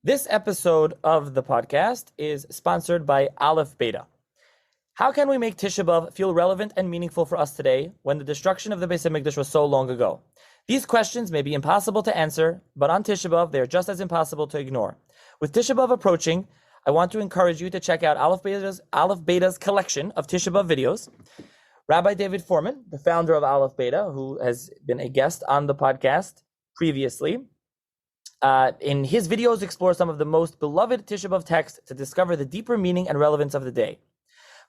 This episode of the podcast is sponsored by Aleph Beta. How can we make Tisha B'Av feel relevant and meaningful for us today when the destruction of the Beis HaMikdash was so long ago? These questions may be impossible to answer, but on Tisha B'Av, they are just as impossible to ignore. With Tisha B'Av approaching, I want to encourage you to check out Aleph Beta's collection of Tisha B'Av videos. Rabbi David Foreman, the founder of Aleph Beta, who has been a guest on the podcast previously, in his videos explore some of the most beloved Tisha B'Av texts to discover the deeper meaning and relevance of the day.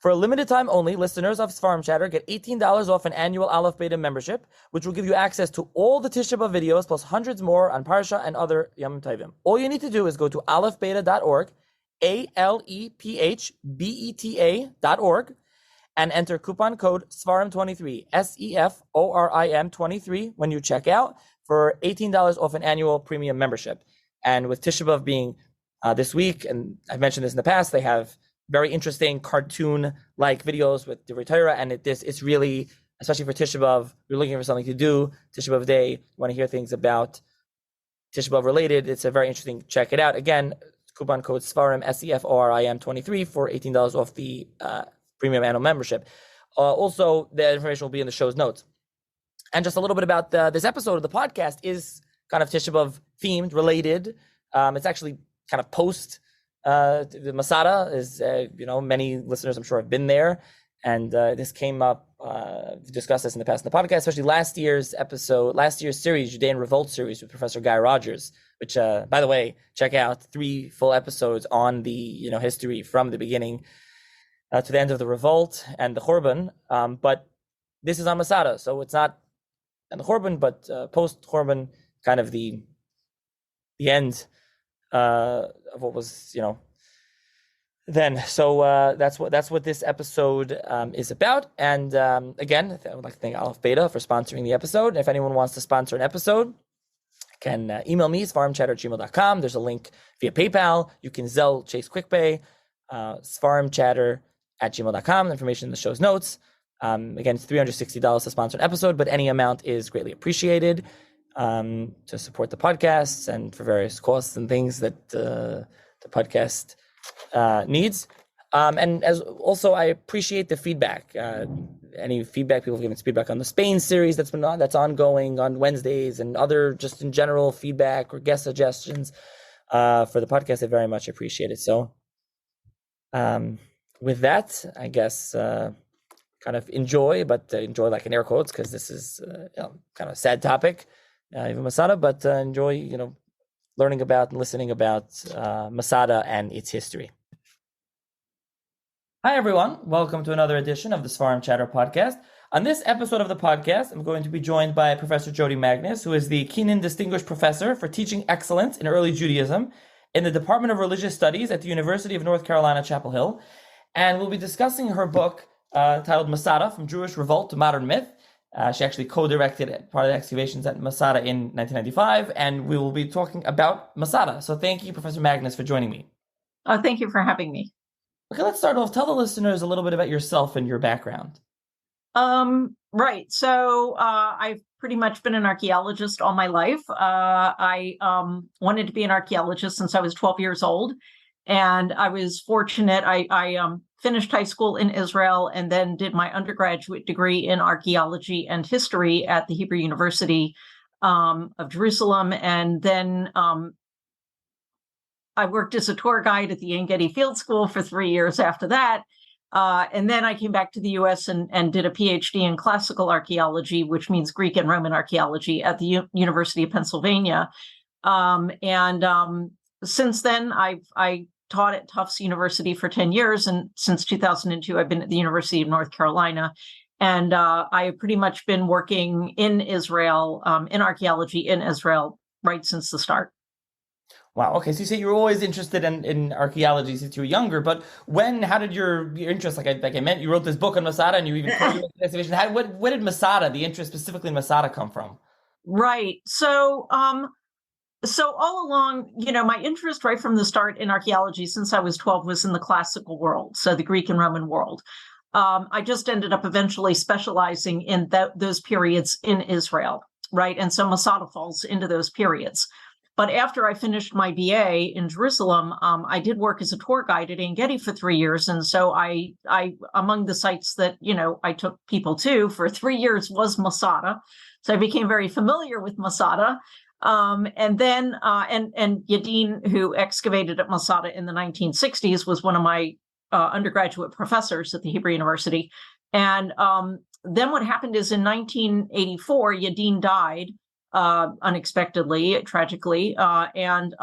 For a limited time only, listeners of Sfarim Chatter get $18 off an annual Aleph Beta membership, which will give you access to all the Tisha B'Av videos, plus hundreds more on Parsha and other Yom Tovim. All you need to do is go to alephbeta.org, ALEPHBETA.org, and enter coupon code SFARIM23, SEFORIM 23 when you check out for $18 off an annual premium membership. And with Tisha B'Av being this week, and I've mentioned this in the past, they have very interesting cartoon-like videos with Divrei Torah, and it's really, especially for Tisha B'Av, you're looking for something to do, Tisha B'Av Day, you want to hear things about Tisha B'Av related, it's a very interesting, check it out. Again, coupon code SFARIM, SEFORIM 23 for $18 off the premium annual membership. Also, the information will be in the show's notes. And just a little bit about this episode of the podcast is kind of Tisha B'Av themed, related. It's actually kind of post the Masada, is many listeners I'm sure have been there, and this came up. We discussed this in the past in the podcast, especially last year's series, Judean Revolt series with Professor Guy Rogers, which by the way, check out 3 full episodes on the history from the beginning to the end of the revolt and the Churban. But this is on Masada, so it's not and the Churban, but post Churban, kind of the end of what was then. So that's what this episode is about. And again, I would like to thank Aleph Beta for sponsoring the episode. If anyone wants to sponsor an episode, can email me, sfarimchatter@gmail.com. There's a link via PayPal. You can Zelle, Chase QuickPay, sfarimchatter@gmail.com. The information in the show's notes. Again, it's $360 to sponsor an episode, but any amount is greatly appreciated to support the podcasts and for various costs and things that the podcast needs. And as also, I appreciate the feedback. Any feedback people have given us feedback on the Spain series that's ongoing on Wednesdays, and other just in general feedback or guest suggestions for the podcast. I very much appreciate it. So, with that, I guess. Kind of enjoy like in air quotes, because this is kind of a sad topic, even Masada, but enjoy, learning about and listening about Masada and its history. Hi, everyone. Welcome to another edition of the Sfarim Chatter podcast. On this episode of the podcast, I'm going to be joined by Professor Jodi Magness, who is the Keenan Distinguished Professor for Teaching Excellence in Early Judaism in the Department of Religious Studies at the University of North Carolina, Chapel Hill. And we'll be discussing her book, titled Masada, From Jewish Revolt to Modern Myth. She actually co-directed part of the excavations at Masada in 1995, and we will be talking about Masada. So thank you, Professor Magness, for joining me. Thank you for having me. Okay, let's start off. Tell the listeners a little bit about yourself and your background. Right. So I've pretty much been an archaeologist all my life. I wanted to be an archaeologist since I was 12 years old. And I was fortunate. I finished high school in Israel and then did my undergraduate degree in archaeology and history at the Hebrew University of Jerusalem. And then I worked as a tour guide at the Ein Gedi Field School for 3 years after that. And then I came back to the U.S. and did a PhD in classical archaeology, which means Greek and Roman archaeology, at the University of Pennsylvania. Since then, I taught at Tufts University for 10 years. And since 2002, I've been at the University of North Carolina. And I have pretty much been working in Israel, in archaeology in Israel, right since the start. Wow. Okay. So you say you were always interested in archaeology since you were younger, but how did your interest, like I meant, you wrote this book on Masada and you even co-directed the excavation. Where did Masada, the interest specifically in Masada, come from? Right. So all along, my interest right from the start in archaeology since I was 12 was in the classical world, so the Greek and Roman world. I just ended up eventually specializing in those periods in Israel, right? And so Masada falls into those periods. But after I finished my BA in Jerusalem, I did work as a tour guide at Ein Gedi for 3 years. And so I among the sites that, I took people to for 3 years was Masada. So I became very familiar with Masada. And then Yadin, who excavated at Masada in the 1960s, was one of my undergraduate professors at the Hebrew University. And then what happened is in 1984, Yadin died unexpectedly, tragically. And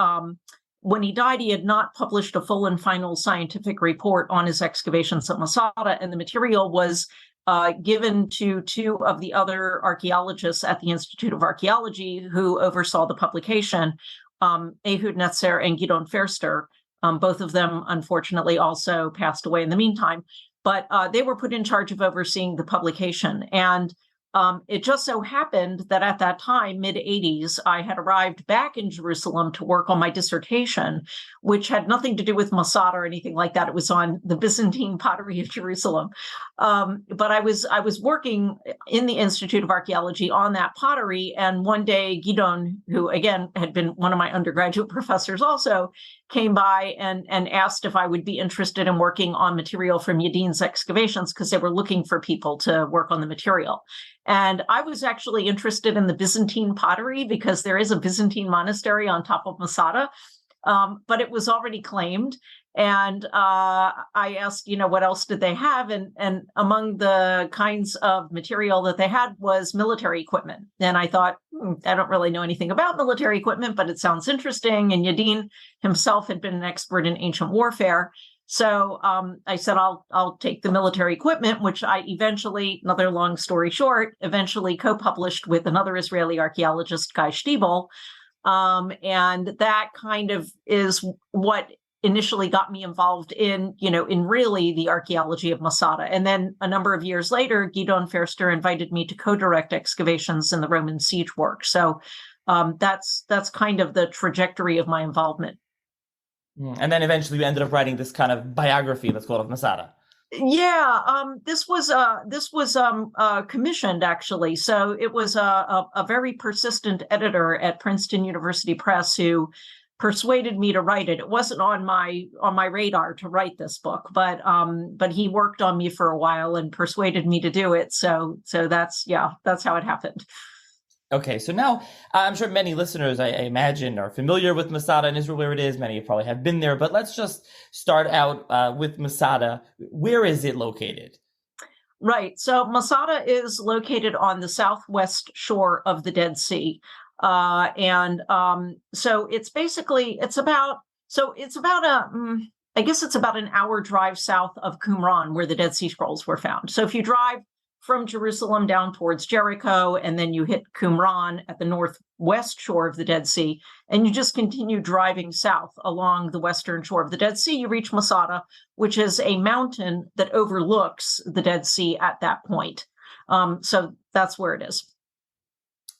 when he died, he had not published a full and final scientific report on his excavations at Masada, and the material was given to two of the other archaeologists at the Institute of Archaeology who oversaw the publication, Ehud Netzer and Gidon Ferster. Both of them, unfortunately, also passed away in the meantime. But they were put in charge of overseeing the publication. And it just so happened that at that time, mid-'80s, I had arrived back in Jerusalem to work on my dissertation, which had nothing to do with Masada or anything like that. It was on the Byzantine pottery of Jerusalem. But I was working in the Institute of Archaeology on that pottery. And one day, Gidon, who again had been one of my undergraduate professors also, came by and asked if I would be interested in working on material from Yadin's excavations because they were looking for people to work on the material. And I was actually interested in the Byzantine pottery because there is a Byzantine monastery on top of Masada, but it was already claimed. And I asked, what else did they have? And among the kinds of material that they had was military equipment. And I thought, I don't really know anything about military equipment, but it sounds interesting. And Yadin himself had been an expert in ancient warfare. So I said, I'll take the military equipment, which I eventually, another long story short, eventually co-published with another Israeli archaeologist, Guy Stiebel. And that kind of is what initially got me involved in really the archaeology of Masada. And then a number of years later, Gidon Ferster invited me to co-direct excavations in the Roman siege work. So that's kind of the trajectory of my involvement. And then eventually we ended up writing this kind of biography, let's call it, of Masada. Yeah, this was commissioned actually. So it was a very persistent editor at Princeton University Press who persuaded me to write it. It wasn't on my radar to write this book, but he worked on me for a while and persuaded me to do it. So that's how it happened. Okay, so now I'm sure many listeners, I imagine, are familiar with Masada and Israel, where it is. Many probably have been there, but let's just start out with Masada. Where is it located? Right. So Masada is located on the southwest shore of the Dead Sea. So it's about an hour drive south of Qumran, where the Dead Sea Scrolls were found. So if you drive from Jerusalem down towards Jericho, and then you hit Qumran at the northwest shore of the Dead Sea, and you just continue driving south along the western shore of the Dead Sea, you reach Masada, which is a mountain that overlooks the Dead Sea at that point. So that's where it is.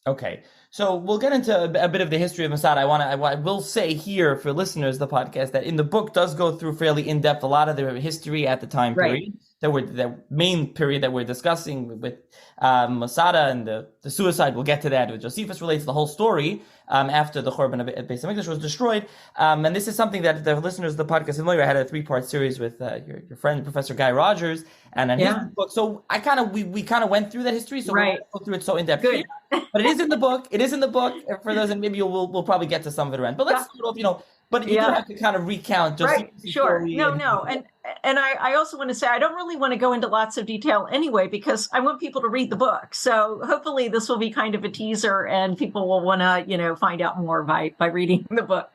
Okay, so we'll get into a bit of the history of Masada. I will say here for listeners of the podcast that in the book does go through fairly in depth a lot of the history at the time period. The main period that we're discussing with Masada and the suicide. We'll get to that. With Josephus relates the whole story after the Churban of Beis Hamikdash was destroyed. And this is something that the listeners of the podcast are familiar. I had a 3-part series with your friend Professor Guy Rogers and his book. So we kind of went through that history. So we'll go through it so in depth. Good. But it is in the book. It is in the book. For those, and maybe we'll probably get to some of it around. But let's start off. But you do have to kind of recount. Josephus' story. No. And I also want to say, I don't really want to go into lots of detail anyway, because I want people to read the book. So hopefully this will be kind of a teaser and people will want to, find out more by reading the book.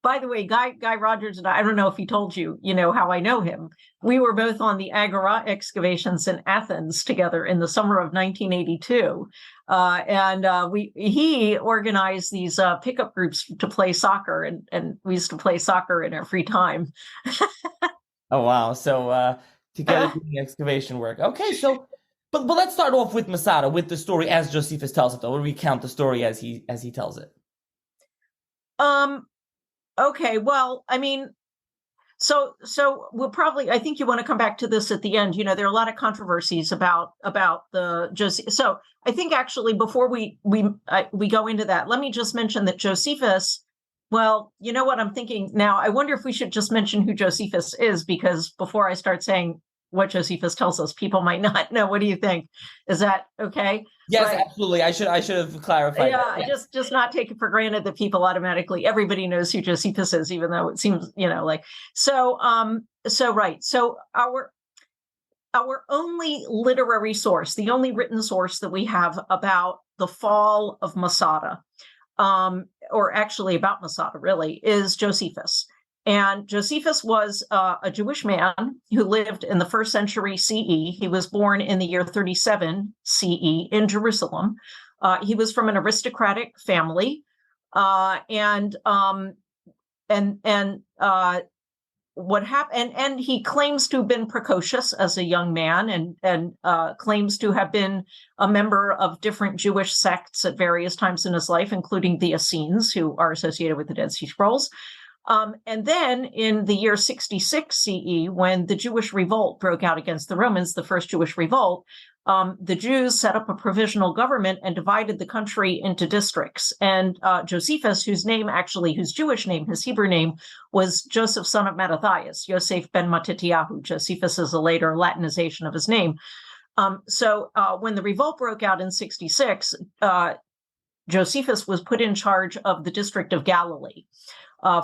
By the way, Guy Rogers and I don't know if he told you, how I know him. We were both on the Agora excavations in Athens together in the summer of 1982. He organized these pickup groups to play soccer, and we used to play soccer in our free time. Oh, wow. So together doing excavation work. Okay, so but let's start off with Masada, with the story as Josephus tells it, though. We'll recount the story as he tells it. Okay, well, So we'll probably, I think you want to come back to this at the end. You know, there are a lot of controversies about the Josephus. So I think actually before we go into that, let me just mention that Josephus. Well, you know what I'm thinking now. I wonder if we should just mention who Josephus is, because before I start saying what Josephus tells us, people might not know. What do you think? Is that okay? Yes, Right. absolutely. I should have clarified. Yeah, that. Yes. just not take it for granted that people automatically, everybody knows who Josephus is, even though it seems, you know, like so right. So our only literary source, the only written source that we have about the fall of Masada, or actually about Masada really, is Josephus. And Josephus was a Jewish man who lived in the first century CE. He was born in the year 37 CE in Jerusalem. He was from an aristocratic family, and what happened? And he claims to have been precocious as a young man, and claims to have been a member of different Jewish sects at various times in his life, including the Essenes, who are associated with the Dead Sea Scrolls. And then in the year 66 CE, when the Jewish revolt broke out against the Romans, the first Jewish revolt, the Jews set up a provisional government and divided the country into districts. And Josephus, whose Jewish name, his Hebrew name, was Joseph, son of Mattathias, Yosef ben Mattityahu. Josephus is a later Latinization of his name. So when the revolt broke out in 66, Josephus was put in charge of the district of Galilee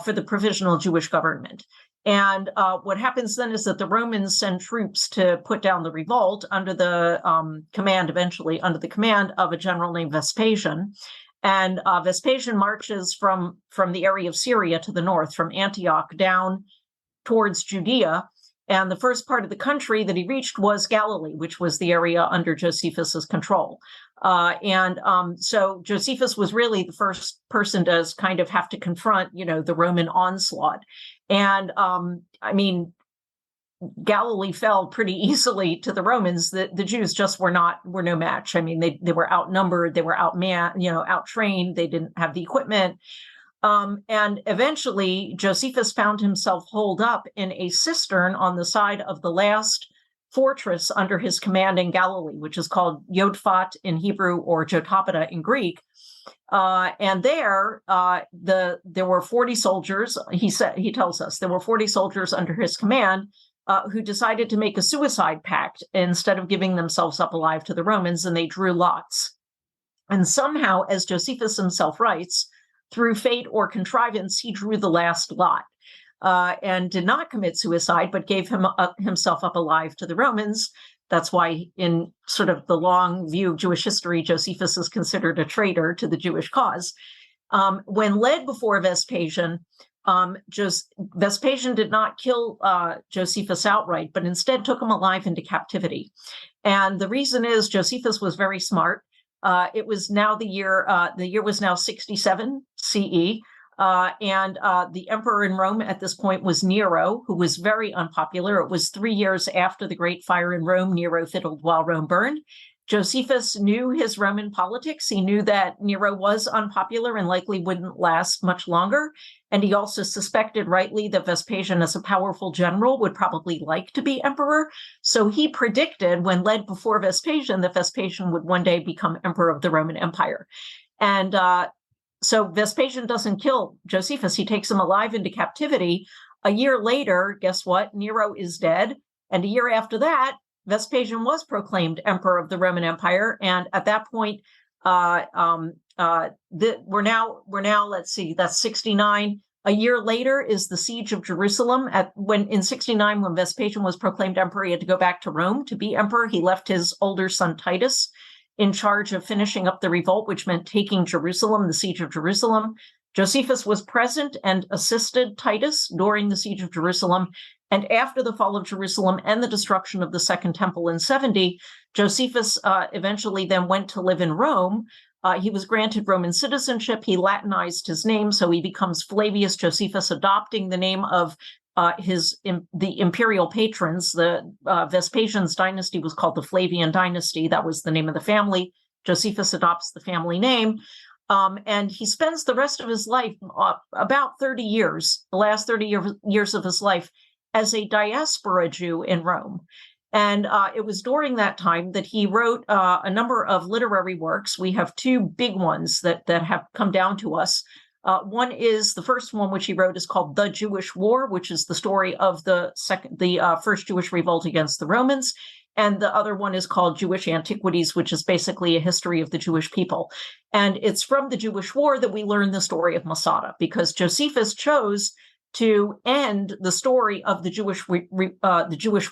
for the provisional Jewish government. And what happens then is that the Romans send troops to put down the revolt under the command of a general named Vespasian. And Vespasian marches from the area of Syria to the north, from Antioch down towards Judea. And the first part of the country that he reached was Galilee, which was the area under Josephus's control. So Josephus was really the first person to kind of have to confront, the Roman onslaught. And I mean, Galilee fell pretty easily to the Romans. The Jews just were no match. I mean, they were outnumbered, they were outtrained, they didn't have the equipment. And eventually Josephus found himself holed up in a cistern on the side of the last fortress under his command in Galilee, which is called Yodfat in Hebrew or Jotapata in Greek. And there were 40 soldiers. He tells us there were 40 soldiers under his command who decided to make a suicide pact instead of giving themselves up alive to the Romans, and they drew lots. And somehow, as Josephus himself writes, through fate or contrivance, he drew the last lot. And did not commit suicide, but gave himself up alive to the Romans. That's why, in sort of the long view of Jewish history, Josephus is considered a traitor to the Jewish cause. When led before Vespasian, Vespasian did not kill Josephus outright, but instead took him alive into captivity. And the reason is Josephus was very smart. It was now the year was now 67 CE. And the emperor in Rome at this point was Nero, who was very unpopular. It was 3 years after the Great Fire in Rome. Nero fiddled while Rome burned. Josephus knew his Roman politics. He knew that Nero was unpopular and likely wouldn't last much longer. And he also suspected rightly that Vespasian, as a powerful general, would probably like to be emperor. So he predicted, when led before Vespasian, that Vespasian would one day become emperor of the Roman Empire. And so Vespasian doesn't kill Josephus. He takes him alive into captivity. A year later, guess what? Nero is dead. And a year after that, Vespasian was proclaimed emperor of the Roman Empire. And at that point, we're now, let's see, that's 69. A year later is the siege of Jerusalem. In 69, when Vespasian was proclaimed emperor, he had to go back to Rome to be emperor. He left his older son Titus in charge of finishing up the revolt, which meant taking Jerusalem, the siege of Jerusalem. Josephus was present and assisted Titus during the siege of Jerusalem. And after the fall of Jerusalem and the destruction of the Second Temple in 70, Josephus eventually then went to live in Rome. He was granted Roman citizenship. He Latinized his name, so he becomes Flavius Josephus, adopting the name of the imperial patrons. The Vespasian's dynasty was called the Flavian dynasty. That was the name of the family. Josephus adopts the family name. And he spends the rest of his life, about 30 years, the last 30 years of his life, as a diaspora Jew in Rome. And it was during that time that he wrote a number of literary works. We have two big ones that have come down to us. One is the first one, which he wrote, is called The Jewish War, which is the story of the first Jewish revolt against the Romans. And the other one is called Jewish Antiquities, which is basically a history of the Jewish people. And it's from the Jewish War that we learn the story of Masada, because Josephus chose to end the story of the Jewish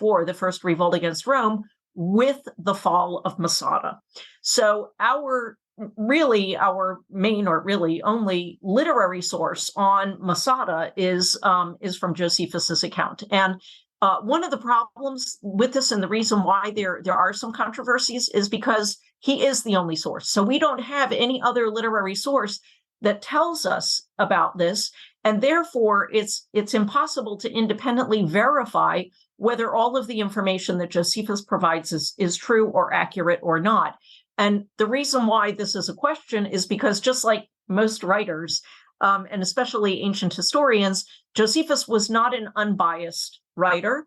War, the first revolt against Rome, with the fall of Masada. So our main, or really only, literary source on Masada is from Josephus's account. And one of the problems with this, and the reason why there are some controversies, is because he is the only source. So we don't have any other literary source that tells us about this, and therefore it's impossible to independently verify whether all of the information that Josephus provides is true or accurate or not. And the reason why this is a question is because, just like most writers, and especially ancient historians, Josephus was not an unbiased writer.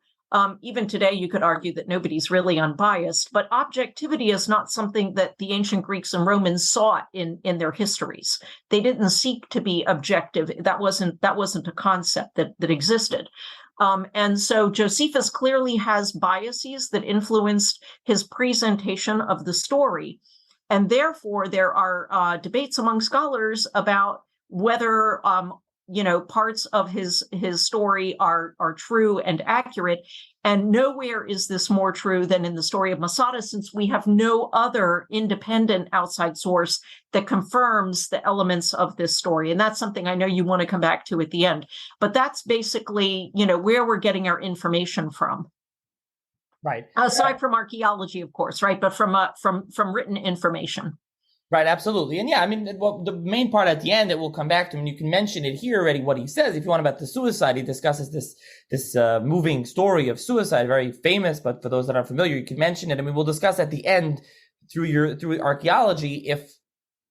Even today, you could argue that nobody's really unbiased, but objectivity is not something that the ancient Greeks and Romans sought in their histories. They didn't seek to be objective. That wasn't a concept that existed. And so Josephus clearly has biases that influenced his presentation of the story. And therefore, there are debates among scholars about whether parts of his story are true and accurate. And nowhere is this more true than in the story of Masada, since we have no other independent outside source that confirms the elements of this story. And that's something I know you want to come back to at the end. But that's basically, where we're getting our information from. Right. Aside from archaeology, of course, right? But from written information. Right, absolutely. And yeah, I mean, well, the main part at the end that we'll come back to, and you can mention it here already, what he says, if you want, about the suicide, he discusses this moving story of suicide, very famous, but for those that aren't familiar, you can mention it. I mean, we'll discuss at the end through archaeology, if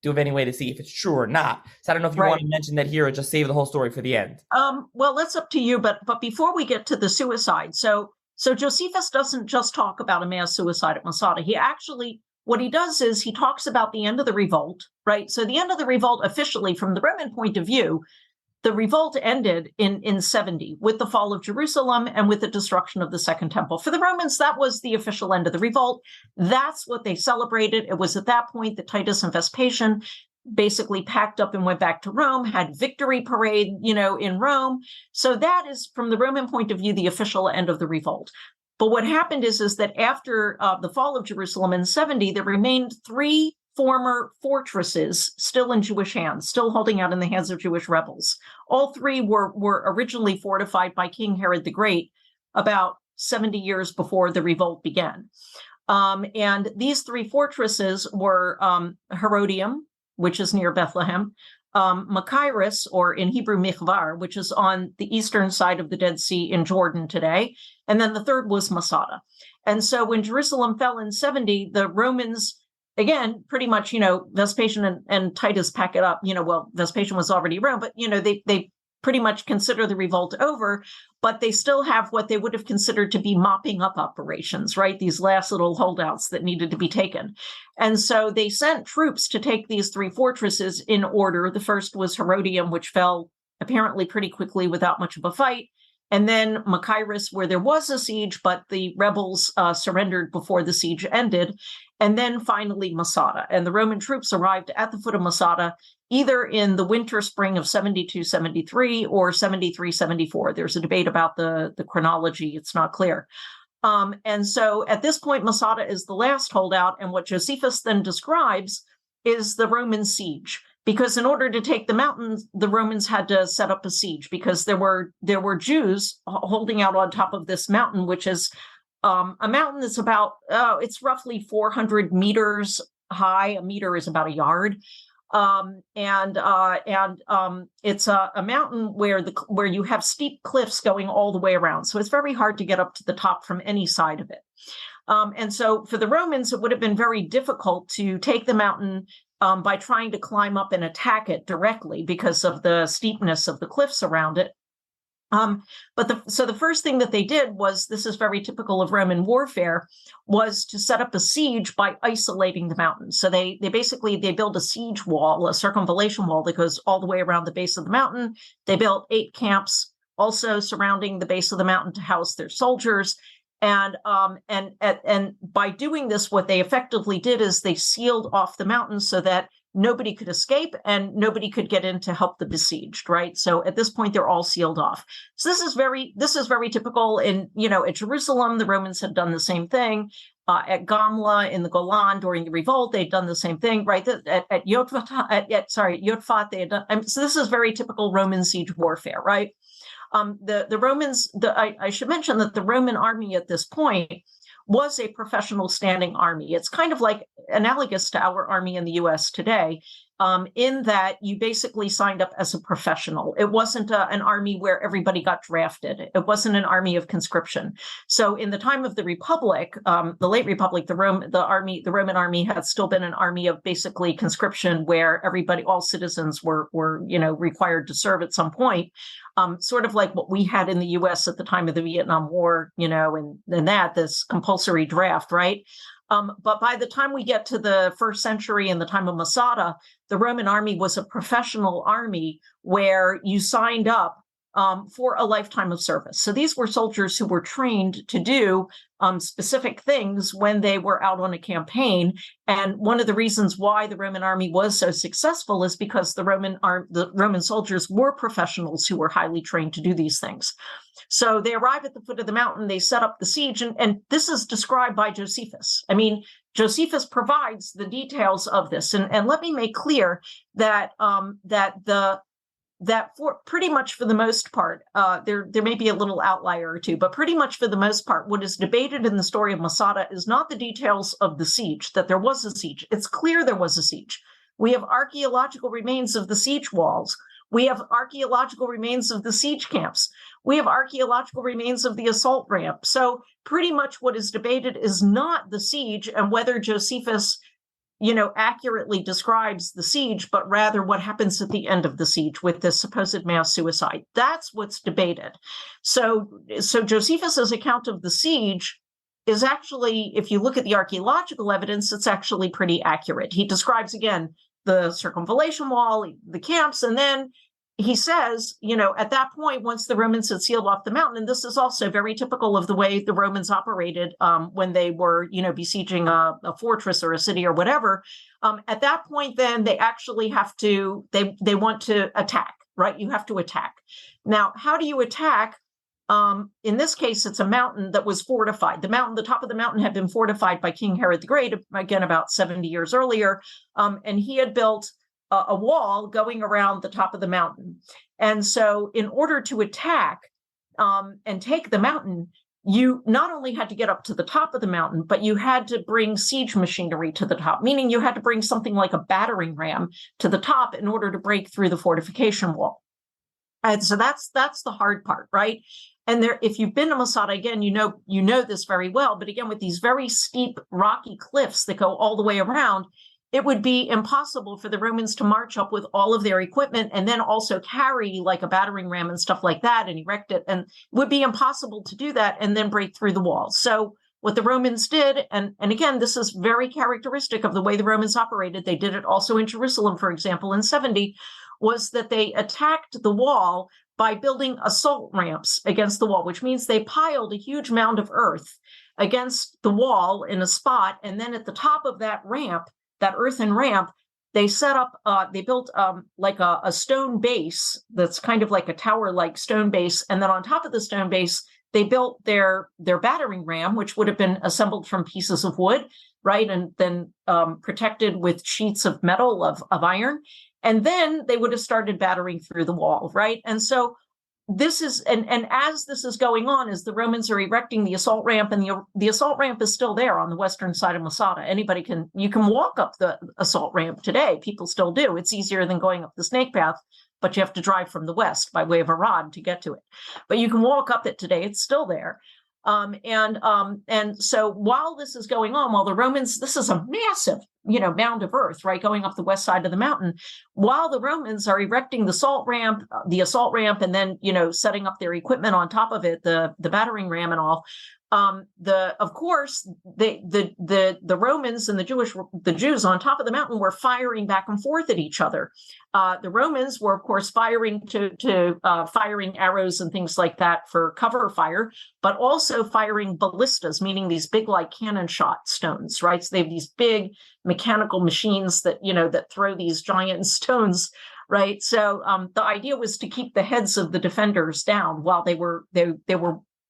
do you have any way to see if it's true or not. So I don't know if you want to mention that here or just save the whole story for the end. Well, that's up to you, but before we get to the suicide, so Josephus doesn't just talk about a mass suicide at Masada. What he does is he talks about the end of the revolt, right? So the end of the revolt, officially, from the Roman point of view, the revolt ended in 70 with the fall of Jerusalem and with the destruction of the Second Temple. For the Romans, that was the official end of the revolt. That's what they celebrated. It was at that point that Titus and Vespasian basically packed up and went back to Rome, had victory parade, in Rome. So that is, from the Roman point of view, the official end of the revolt. But what happened is that after the fall of Jerusalem in 70, there remained three former fortresses still in Jewish hands, still holding out in the hands of Jewish rebels. All three were originally fortified by King Herod the Great about 70 years before the revolt began. And these three fortresses were Herodium, which is near Bethlehem, Machaerus, or in Hebrew Michvar, which is on the eastern side of the Dead Sea in Jordan today. And then the third was Masada. And so when Jerusalem fell in 70, the Romans, again, pretty much, Vespasian and Titus pack it up. Vespasian was already around, but, they pretty much consider the revolt over, but they still have what they would have considered to be mopping up operations, right? These last little holdouts that needed to be taken. And so they sent troops to take these three fortresses in order. The first was Herodium, which fell apparently pretty quickly without much of a fight. And then Machaerus, where there was a siege, but the rebels surrendered before the siege ended. And then finally Masada. And the Roman troops arrived at the foot of Masada either in the winter spring of 72-73 or 73-74. There's a debate about the chronology. It's not clear. And so at this point, Masada is the last holdout. And what Josephus then describes is the Roman siege. Because in order to take the mountains, the Romans had to set up a siege, because there were Jews holding out on top of this mountain, which is a mountain that's about, it's roughly 400 meters high. A meter is about a yard. And it's a mountain where you have steep cliffs going all the way around. So it's very hard to get up to the top from any side of it. And so for the Romans, it would have been very difficult to take the mountain by trying to climb up and attack it directly because of the steepness of the cliffs around it. So the first thing that they did was, this is very typical of Roman warfare, was to set up a siege by isolating the mountains. So they build a siege wall, a circumvallation wall that goes all the way around the base of the mountain. They built 8 camps also surrounding the base of the mountain to house their soldiers. And by doing this, what they effectively did is they sealed off the mountain so that nobody could escape and nobody could get in to help the besieged, right? So at this point, they're all sealed off. So this is very typical in, at Jerusalem. The Romans had done the same thing. At Gamla in the Golan during the revolt, they'd done the same thing, right? At Yotfat, they had done. So this is very typical Roman siege warfare, right? The Romans, I should mention that the Roman army at this point was a professional standing army. It's kind of like analogous to our army in the US today, in that you basically signed up as a professional. It wasn't an army where everybody got drafted. It wasn't an army of conscription. So in the time of the Republic, the late Republic, the Roman army had still been an army of basically conscription, where all citizens were required to serve at some point. Sort of like what we had in the US at the time of the Vietnam War, and this compulsory draft, right? But by the time we get to the 1st century and the time of Masada, the Roman army was a professional army where you signed up for a lifetime of service. So these were soldiers who were trained to do specific things when they were out on a campaign. And one of the reasons why the Roman army was so successful is because the Roman soldiers were professionals who were highly trained to do these things. So they arrive at the foot of the mountain, they set up the siege, and this is described by Josephus. I mean, Josephus provides the details of this. And let me make clear that for pretty much for the most part, there may be a little outlier or two, but pretty much for the most part, what is debated in the story of Masada is not the details of the siege, that there was a siege. It's clear there was a siege. We have archaeological remains of the siege walls. We have archaeological remains of the siege camps. We have archaeological remains of the assault ramp. So pretty much what is debated is not the siege and whether Josephus accurately describes the siege, but rather what happens at the end of the siege with this supposed mass suicide. That's what's debated. So Josephus's account of the siege is actually, if you look at the archaeological evidence, it's actually pretty accurate. He describes, again, the circumvallation wall, the camps, and then he says, at that point, once the Romans had sealed off the mountain, and this is also very typical of the way the Romans operated when they were, besieging a fortress or a city or whatever. At that point, then they actually have to, they want to attack, right? You have to attack. Now, how do you attack? In this case, it's a mountain that was fortified. The top of the mountain had been fortified by King Herod the Great, again, about 70 years earlier. And he had built a wall going around the top of the mountain. And so in order to attack and take the mountain, you not only had to get up to the top of the mountain, but you had to bring siege machinery to the top, meaning you had to bring something like a battering ram to the top in order to break through the fortification wall. And so that's the hard part, right? And there, if you've been to Masada, again, you know this very well, but again, with these very steep rocky cliffs that go all the way around, it would be impossible for the Romans to march up with all of their equipment and then also carry like a battering ram and stuff like that and erect it. And it would be impossible to do that and then break through the walls. So what the Romans did, and again, this is very characteristic of the way the Romans operated. They did it also in Jerusalem, for example, in 70, was that they attacked the wall by building assault ramps against the wall, which means they piled a huge mound of earth against the wall in a spot. And then at the top of that ramp, that earthen ramp, they built like a stone base that's kind of like a tower-like stone base. And then on top of the stone base, they built their battering ram, which would have been assembled from pieces of wood, right? And then protected with sheets of metal, of iron. And then they would have started battering through the wall, right? And so this is, and as this is going on, as the Romans are erecting the assault ramp, and the assault ramp is still there on the western side of Masada. You can walk up the assault ramp today. People still do. It's easier than going up the snake path, but you have to drive from the west by way of Arad to get to it. But you can walk up it today. It's still there. And so while this is going on, while the Romans, this is a mound of earth, right, going up the west side of the mountain, while the Romans are erecting the assault ramp, and then, setting up their equipment on top of it, the battering ram and all. Of course, the Romans and the Jews on top of the mountain were firing back and forth at each other. The Romans were, of course, firing firing arrows and things like that for cover fire, but also firing ballistas, meaning these big, like cannon shot stones, right? So they have these big mechanical machines that that throw these giant stones, right? So the idea was to keep the heads of the defenders down while they were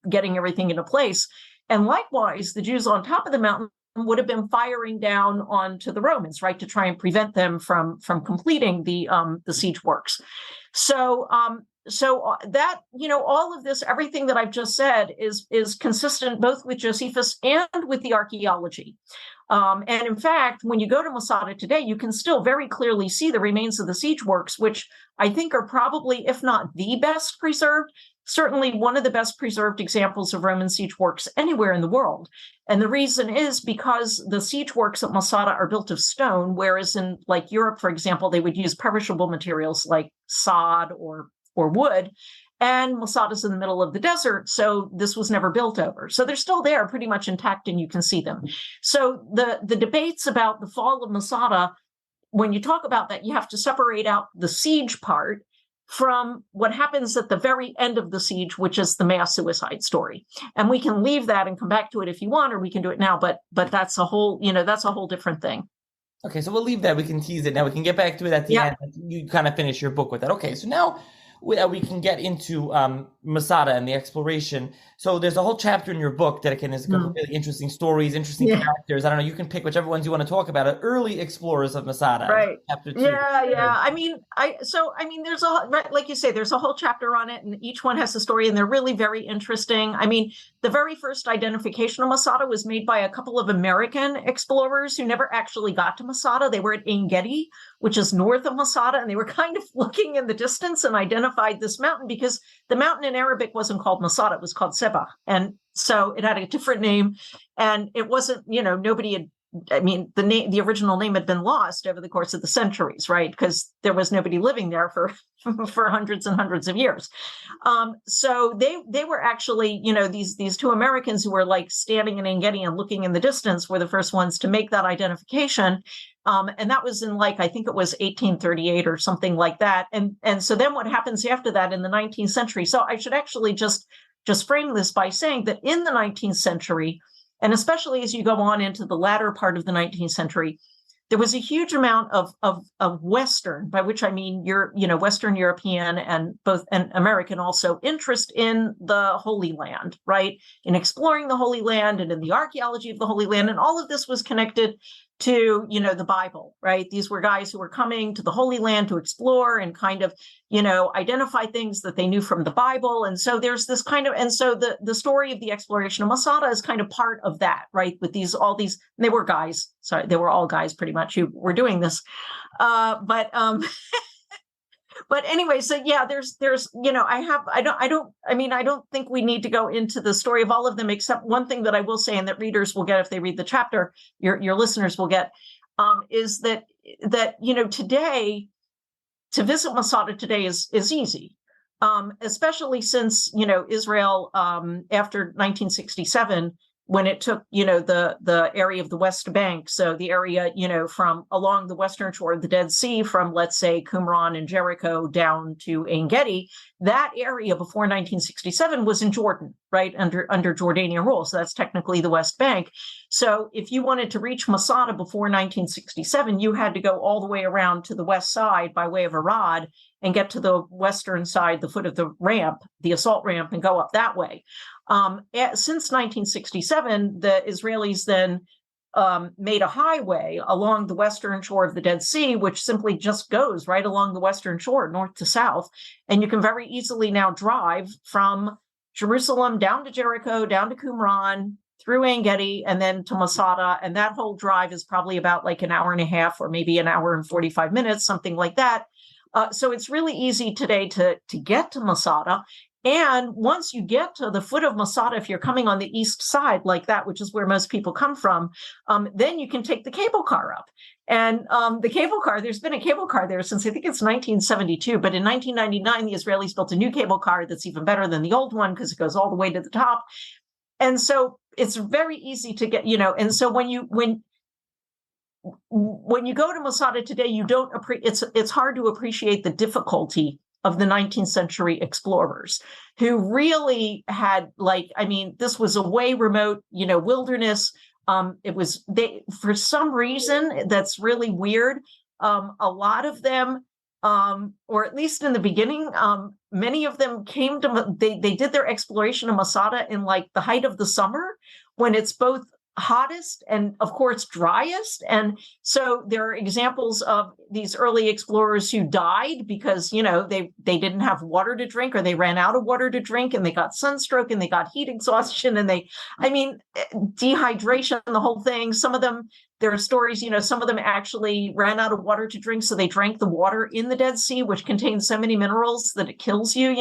getting everything into place. And likewise, the Jews on top of the mountain would have been firing down onto the Romans, right, to try and prevent them from completing the siege works. So that, all of this, everything that I've just said is consistent both with Josephus and with the archaeology. And in fact, when you go to Masada today, you can still very clearly see the remains of the siege works, which I think are probably, if not the best preserved, certainly one of the best preserved examples of Roman siege works anywhere in the world. And the reason is because the siege works at Masada are built of stone, whereas in like Europe, for example, they would use perishable materials like sod or wood. And Masada's in the middle of the desert, so this was never built over. So they're still there, pretty much intact, and you can see them. So the debates about the fall of Masada, when you talk about that, you have to separate out the siege part from what happens at the very end of the siege, which is the mass suicide story. And we can leave that and come back to it if you want, or we can do it now, but that's a whole, that's a whole different thing. Okay, so we'll leave that. We can tease it now. We can get back to it at the end. You kind of finish your book with that. Okay, so now we can get into Masada and the exploration. So there's a whole chapter in your book that is really interesting stories, interesting characters. I don't know. You can pick whichever ones you want to talk about. Early explorers of Masada, right? Chapter 2. Yeah. I mean, there's like you say, there's a whole chapter on it, and each one has a story, and they're really very interesting. I mean, the very first identification of Masada was made by a couple of American explorers who never actually got to Masada. They were at Engedi, which is north of Masada, and they were kind of looking in the distance and identified this mountain because the mountain in Arabic wasn't called Masada, it was called Seba. And so it had a different name, and it wasn't, nobody had, the original name had been lost over the course of the centuries, right? Because there was nobody living there for hundreds and hundreds of years. So they were actually, these two Americans who were like standing in Engedi and looking in the distance were the first ones to make that identification. And that was in I think it was 1838 or something like that. And so then what happens after that in the 19th century? So I should actually just frame this by saying that in the 19th century, and especially as you go on into the latter part of the 19th century, there was a huge amount of Western, by which I mean Western European and American also, interest in the Holy Land, right? In exploring the Holy Land and in the archaeology of the Holy Land. And all of this was connected to, the Bible, right? These were guys who were coming to the Holy Land to explore and kind of, identify things that they knew from the Bible. And so there's this kind of, and so the story of the exploration of Masada is kind of part of that, right? With all these, they were guys, sorry, they were all guys pretty much who were doing this. But anyway, so yeah, there's, I don't think we need to go into the story of all of them, except one thing that I will say, and that readers will get if they read the chapter, your listeners will get, is that today, to visit Masada today is easy, especially since, Israel, after 1967, when it took, the area of the West Bank, so the area, from along the western shore of the Dead Sea, from, let's say, Qumran and Jericho down to Engedi, that area before 1967 was in Jordan, right, under Jordanian rule. So that's technically the West Bank. So if you wanted to reach Masada before 1967, you had to go all the way around to the west side by way of Arad and get to the western side, the foot of the ramp, the assault ramp, and go up that way. Since 1967, the Israelis then made a highway along the western shore of the Dead Sea, which simply just goes right along the western shore, north to south. And you can very easily now drive from Jerusalem down to Jericho, down to Qumran, through Engedi, and then to Masada. And that whole drive is probably about like an hour and a half, or maybe an hour and 45 minutes, something like that. So it's really easy today to get to Masada. And once you get to the foot of Masada, if you're coming on the east side like that, which is where most people come from, then you can take the cable car up. And the cable car, there's been a cable car there since I think it's 1972. But in 1999, the Israelis built a new cable car that's even better than the old one because it goes all the way to the top. And so it's very easy to get, and so when you go to Masada today, you don't it's hard to appreciate the difficulty of the 19th century explorers who really had this was a way remote, wilderness. For some reason that's really weird. A lot of them, or at least in the beginning, many of them they did their exploration of Masada in like the height of the summer when it's both hottest and of course driest. And so there are examples of these early explorers who died because they didn't have water to drink, or they ran out of water to drink, and they got sunstroke and they got heat exhaustion, and dehydration, the whole thing. Some of them, there are stories, some of them actually ran out of water to drink, so they drank the water in the Dead Sea, which contains so many minerals that it kills you.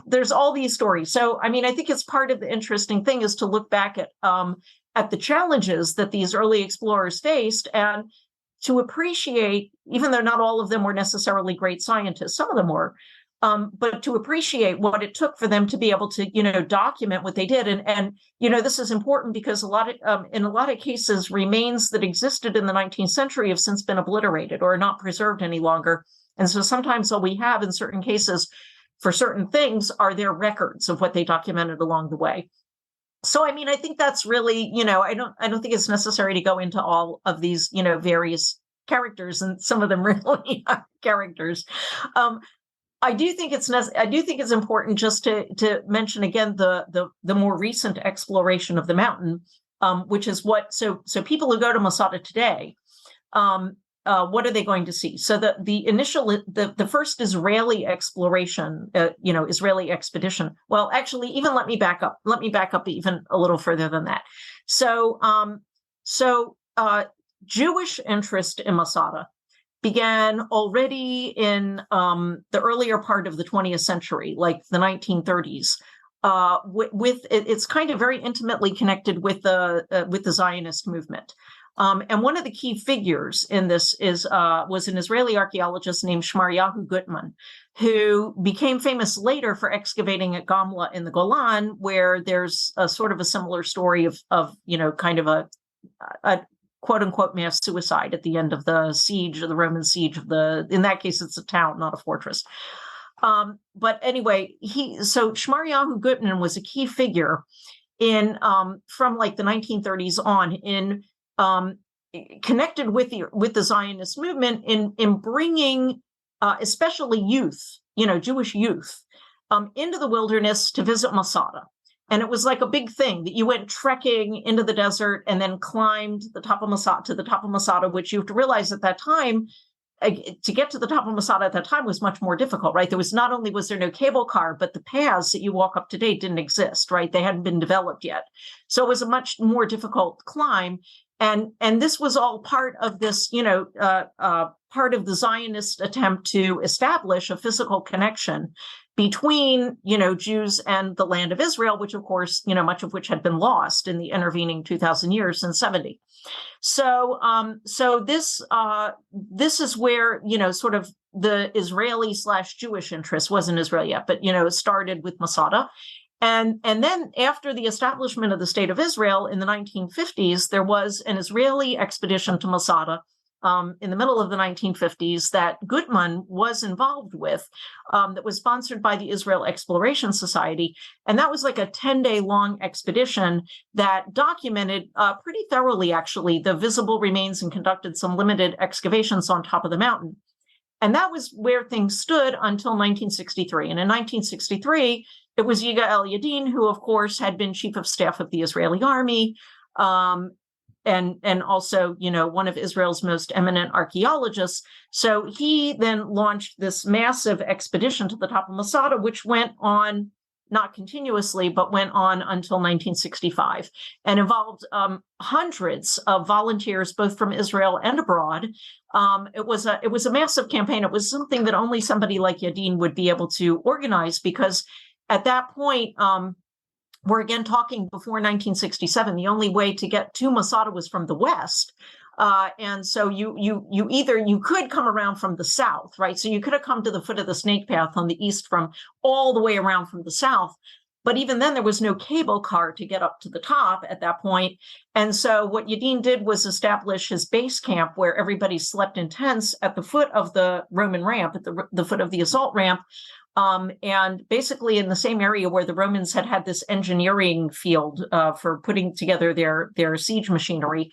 There's all these stories. So I think it's part of the interesting thing is to look back at the challenges that these early explorers faced, and to appreciate, even though not all of them were necessarily great scientists, some of them were, but to appreciate what it took for them to be able to, document what they did. And this is important because in a lot of cases, remains that existed in the 19th century have since been obliterated or are not preserved any longer. And so sometimes all we have in certain cases for certain things are their records of what they documented along the way. So, I think that's really, I don't think it's necessary to go into all of these, various characters, and some of them really are characters. I do think it's important just to mention again the more recent exploration of the mountain, which is so people who go to Masada today, what are they going to see? So the first Israeli exploration, Israeli expedition. Well, actually, even let me back up even a little further than that. So Jewish interest in Masada began already in the earlier part of the 20th century, like the 1930s. It's kind of very intimately connected with the Zionist movement. And one of the key figures in this was an Israeli archaeologist named Shmaryahu Gutman, who became famous later for excavating at Gamla in the Golan, where there's a sort of a similar story of kind of a quote unquote mass suicide at the end of the siege, of the Roman siege in that case, it's a town, not a fortress. But anyway, so Shmaryahu Gutman was a key figure in from like the 1930s on in connected with the Zionist movement in bringing especially youth, Jewish youth, into the wilderness to visit Masada. And it was like a big thing that you went trekking into the desert and then climbed to the top of Masada, which you have to realize at that time, to get to the top of Masada at that time was much more difficult, right? Not only was there no cable car, but the paths that you walk up today didn't exist, right? They hadn't been developed yet. So it was a much more difficult climb. And this was all part of this, part of the Zionist attempt to establish a physical connection between, Jews and the land of Israel, which of course, much of which had been lost in the intervening 2,000 years since 70. So this is where, sort of the Israeli/Jewish interest wasn't Israel yet, but, it started with Masada. And then after the establishment of the State of Israel in the 1950s, there was an Israeli expedition to Masada in the middle of the 1950s that Gutman was involved with, that was sponsored by the Israel Exploration Society. And that was like a 10-day long expedition that documented pretty thoroughly, actually, the visible remains and conducted some limited excavations on top of the mountain. And that was where things stood until 1963. And in 1963, it was Yigael Yadin, who, of course, had been chief of staff of the Israeli army, and also, one of Israel's most eminent archaeologists. So he then launched this massive expedition to the top of Masada, which went on, not continuously, but went on until 1965, and involved hundreds of volunteers, both from Israel and abroad. It was a massive campaign. It was something that only somebody like Yadin would be able to organize, because at that point, we're again talking before 1967. The only way to get to Masada was from the west. And so you could come around from the south, right? So you could have come to the foot of the snake path on the east from all the way around from the south. But even then, there was no cable car to get up to the top at that point. And so what Yadin did was establish his base camp where everybody slept in tents at the foot of the Roman ramp, at the foot of the assault ramp. And basically in the same area where the Romans had this engineering field for putting together their siege machinery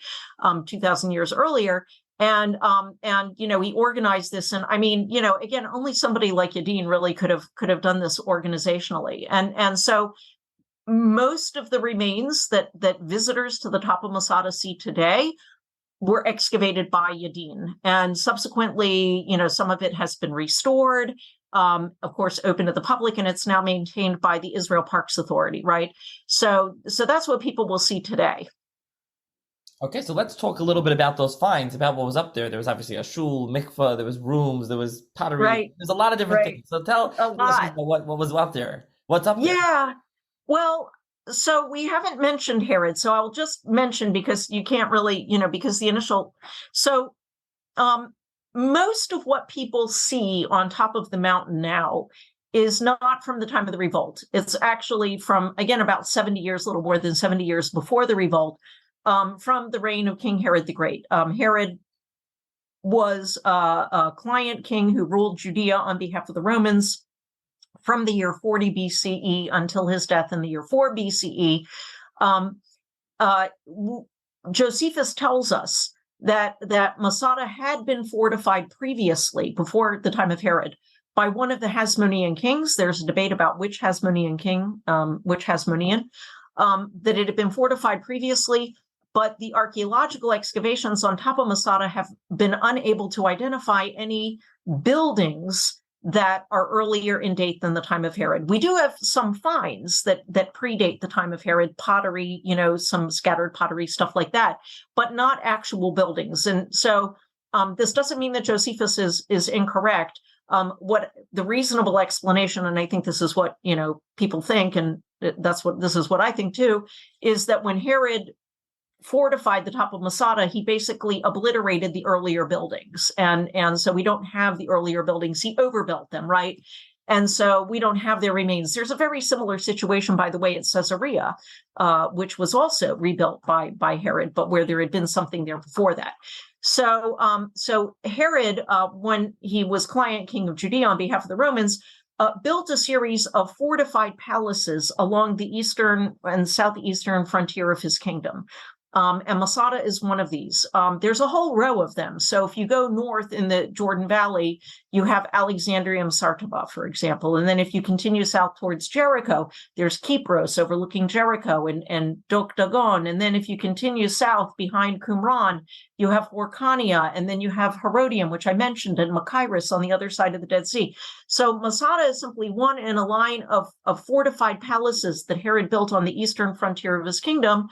2,000 years earlier. And he organized this. And I mean, again, only somebody like Yadin really could have done this organizationally. And so most of the remains that visitors to the top of Masada see today were excavated by Yadin. And subsequently, some of it has been restored, of course, open to the public, and it's now maintained by the Israel Parks Authority, right? So that's what people will see today. Okay, so let's talk a little bit about those finds, about what was up there. There was obviously a shul, mikveh, there was rooms, there was pottery. Right. There's a lot of different things. So tell us what was up there. What's up there? Yeah, well, so we haven't mentioned Herod, so I'll just mention because you can't really, because the initial, so most of what people see on top of the mountain now is not from the time of the revolt. It's actually from, again, about 70 years, a little more than 70 years before the revolt, from the reign of King Herod the Great. Herod was a client king who ruled Judea on behalf of the Romans from the year 40 BCE until his death in the year 4 BCE. Josephus tells us that Masada had been fortified previously, before the time of Herod, by one of the Hasmonean kings. There's a debate about which Hasmonean king, that it had been fortified previously, but the archaeological excavations on top of Masada have been unable to identify any buildings that are earlier in date than the time of Herod. We do have some finds that predate the time of Herod, pottery, some scattered pottery, stuff like that, but not actual buildings. And so this doesn't mean that Josephus is incorrect. What the reasonable explanation, and I think this is what people think, and this is what I think too, is that when Herod fortified the top of Masada, he basically obliterated the earlier buildings. And so we don't have the earlier buildings. He overbuilt them, right? And so we don't have their remains. There's a very similar situation, by the way, at Caesarea, which was also rebuilt by Herod, but where there had been something there before that. So Herod, when he was client king of Judea on behalf of the Romans, built a series of fortified palaces along the eastern and southeastern frontier of his kingdom. And Masada is one of these. There's a whole row of them. So if you go north in the Jordan Valley, you have Alexandrium Sartaba, for example. And then if you continue south towards Jericho, there's Kypros overlooking Jericho and Dok Dagon. And then if you continue south behind Qumran, you have Orkania, and then you have Herodium, which I mentioned, and Machaerus on the other side of the Dead Sea. So Masada is simply one in a line of fortified palaces that Herod built on the eastern frontier of his kingdom.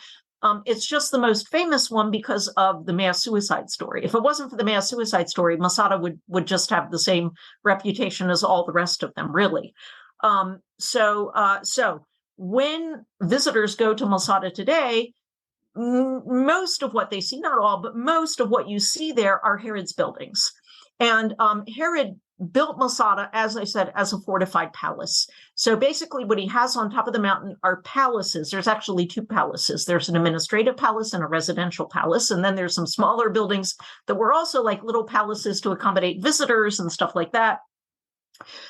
It's just the most famous one because of the mass suicide story. If it wasn't for the mass suicide story, Masada would just have the same reputation as all the rest of them, really. So when visitors go to Masada today, most of what they see, not all, but most of what you see there are Herod's buildings. And Herod built Masada, as I said, as a fortified palace. So basically what he has on top of the mountain are palaces. There's actually two palaces. There's an administrative palace and a residential palace. And then there's some smaller buildings that were also like little palaces to accommodate visitors and stuff like that.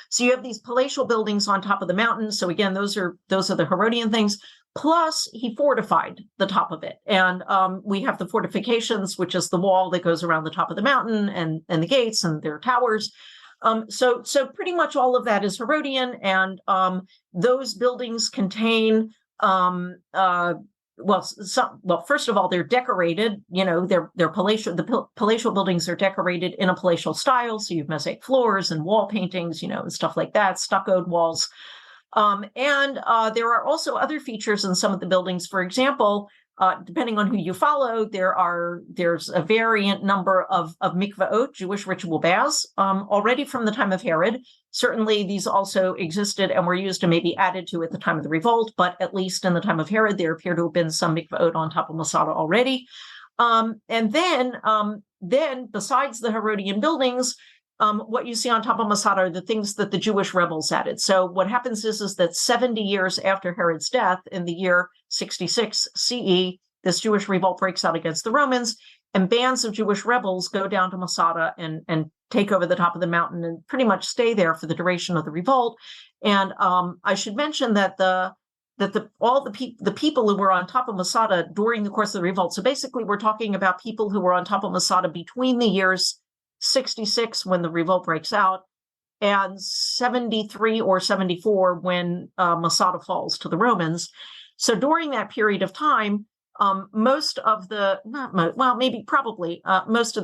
So you have these palatial buildings on top of the mountain. So again, those are the Herodian things. Plus, he fortified the top of it. And we have the fortifications, which is the wall that goes around the top of the mountain and the gates and their towers. So pretty much all of that is Herodian, and those buildings contain, first of all, they're decorated. They're palatial. The palatial buildings are decorated in a palatial style. So you have mosaic floors and wall paintings, and stuff like that, stuccoed walls. And there are also other features in some of the buildings. For example, Depending on who you follow, there's a variant number of mikvaot, Jewish ritual baths, already from the time of Herod. Certainly, these also existed and were used and maybe added to at the time of the revolt, but at least in the time of Herod, there appear to have been some mikvaot on top of Masada already. And then, besides the Herodian buildings, what you see on top of Masada are the things that the Jewish rebels added. So what happens is that 70 years after Herod's death, in the year 66 CE, this Jewish revolt breaks out against the Romans, and bands of Jewish rebels go down to Masada and take over the top of the mountain and pretty much stay there for the duration of the revolt. And I should mention that all the people who were on top of Masada during the course of the revolt, so basically we're talking about people who were on top of Masada between the years 66 when the revolt breaks out and 73 or 74 when Masada falls to the Romans. So during that period of time, most of the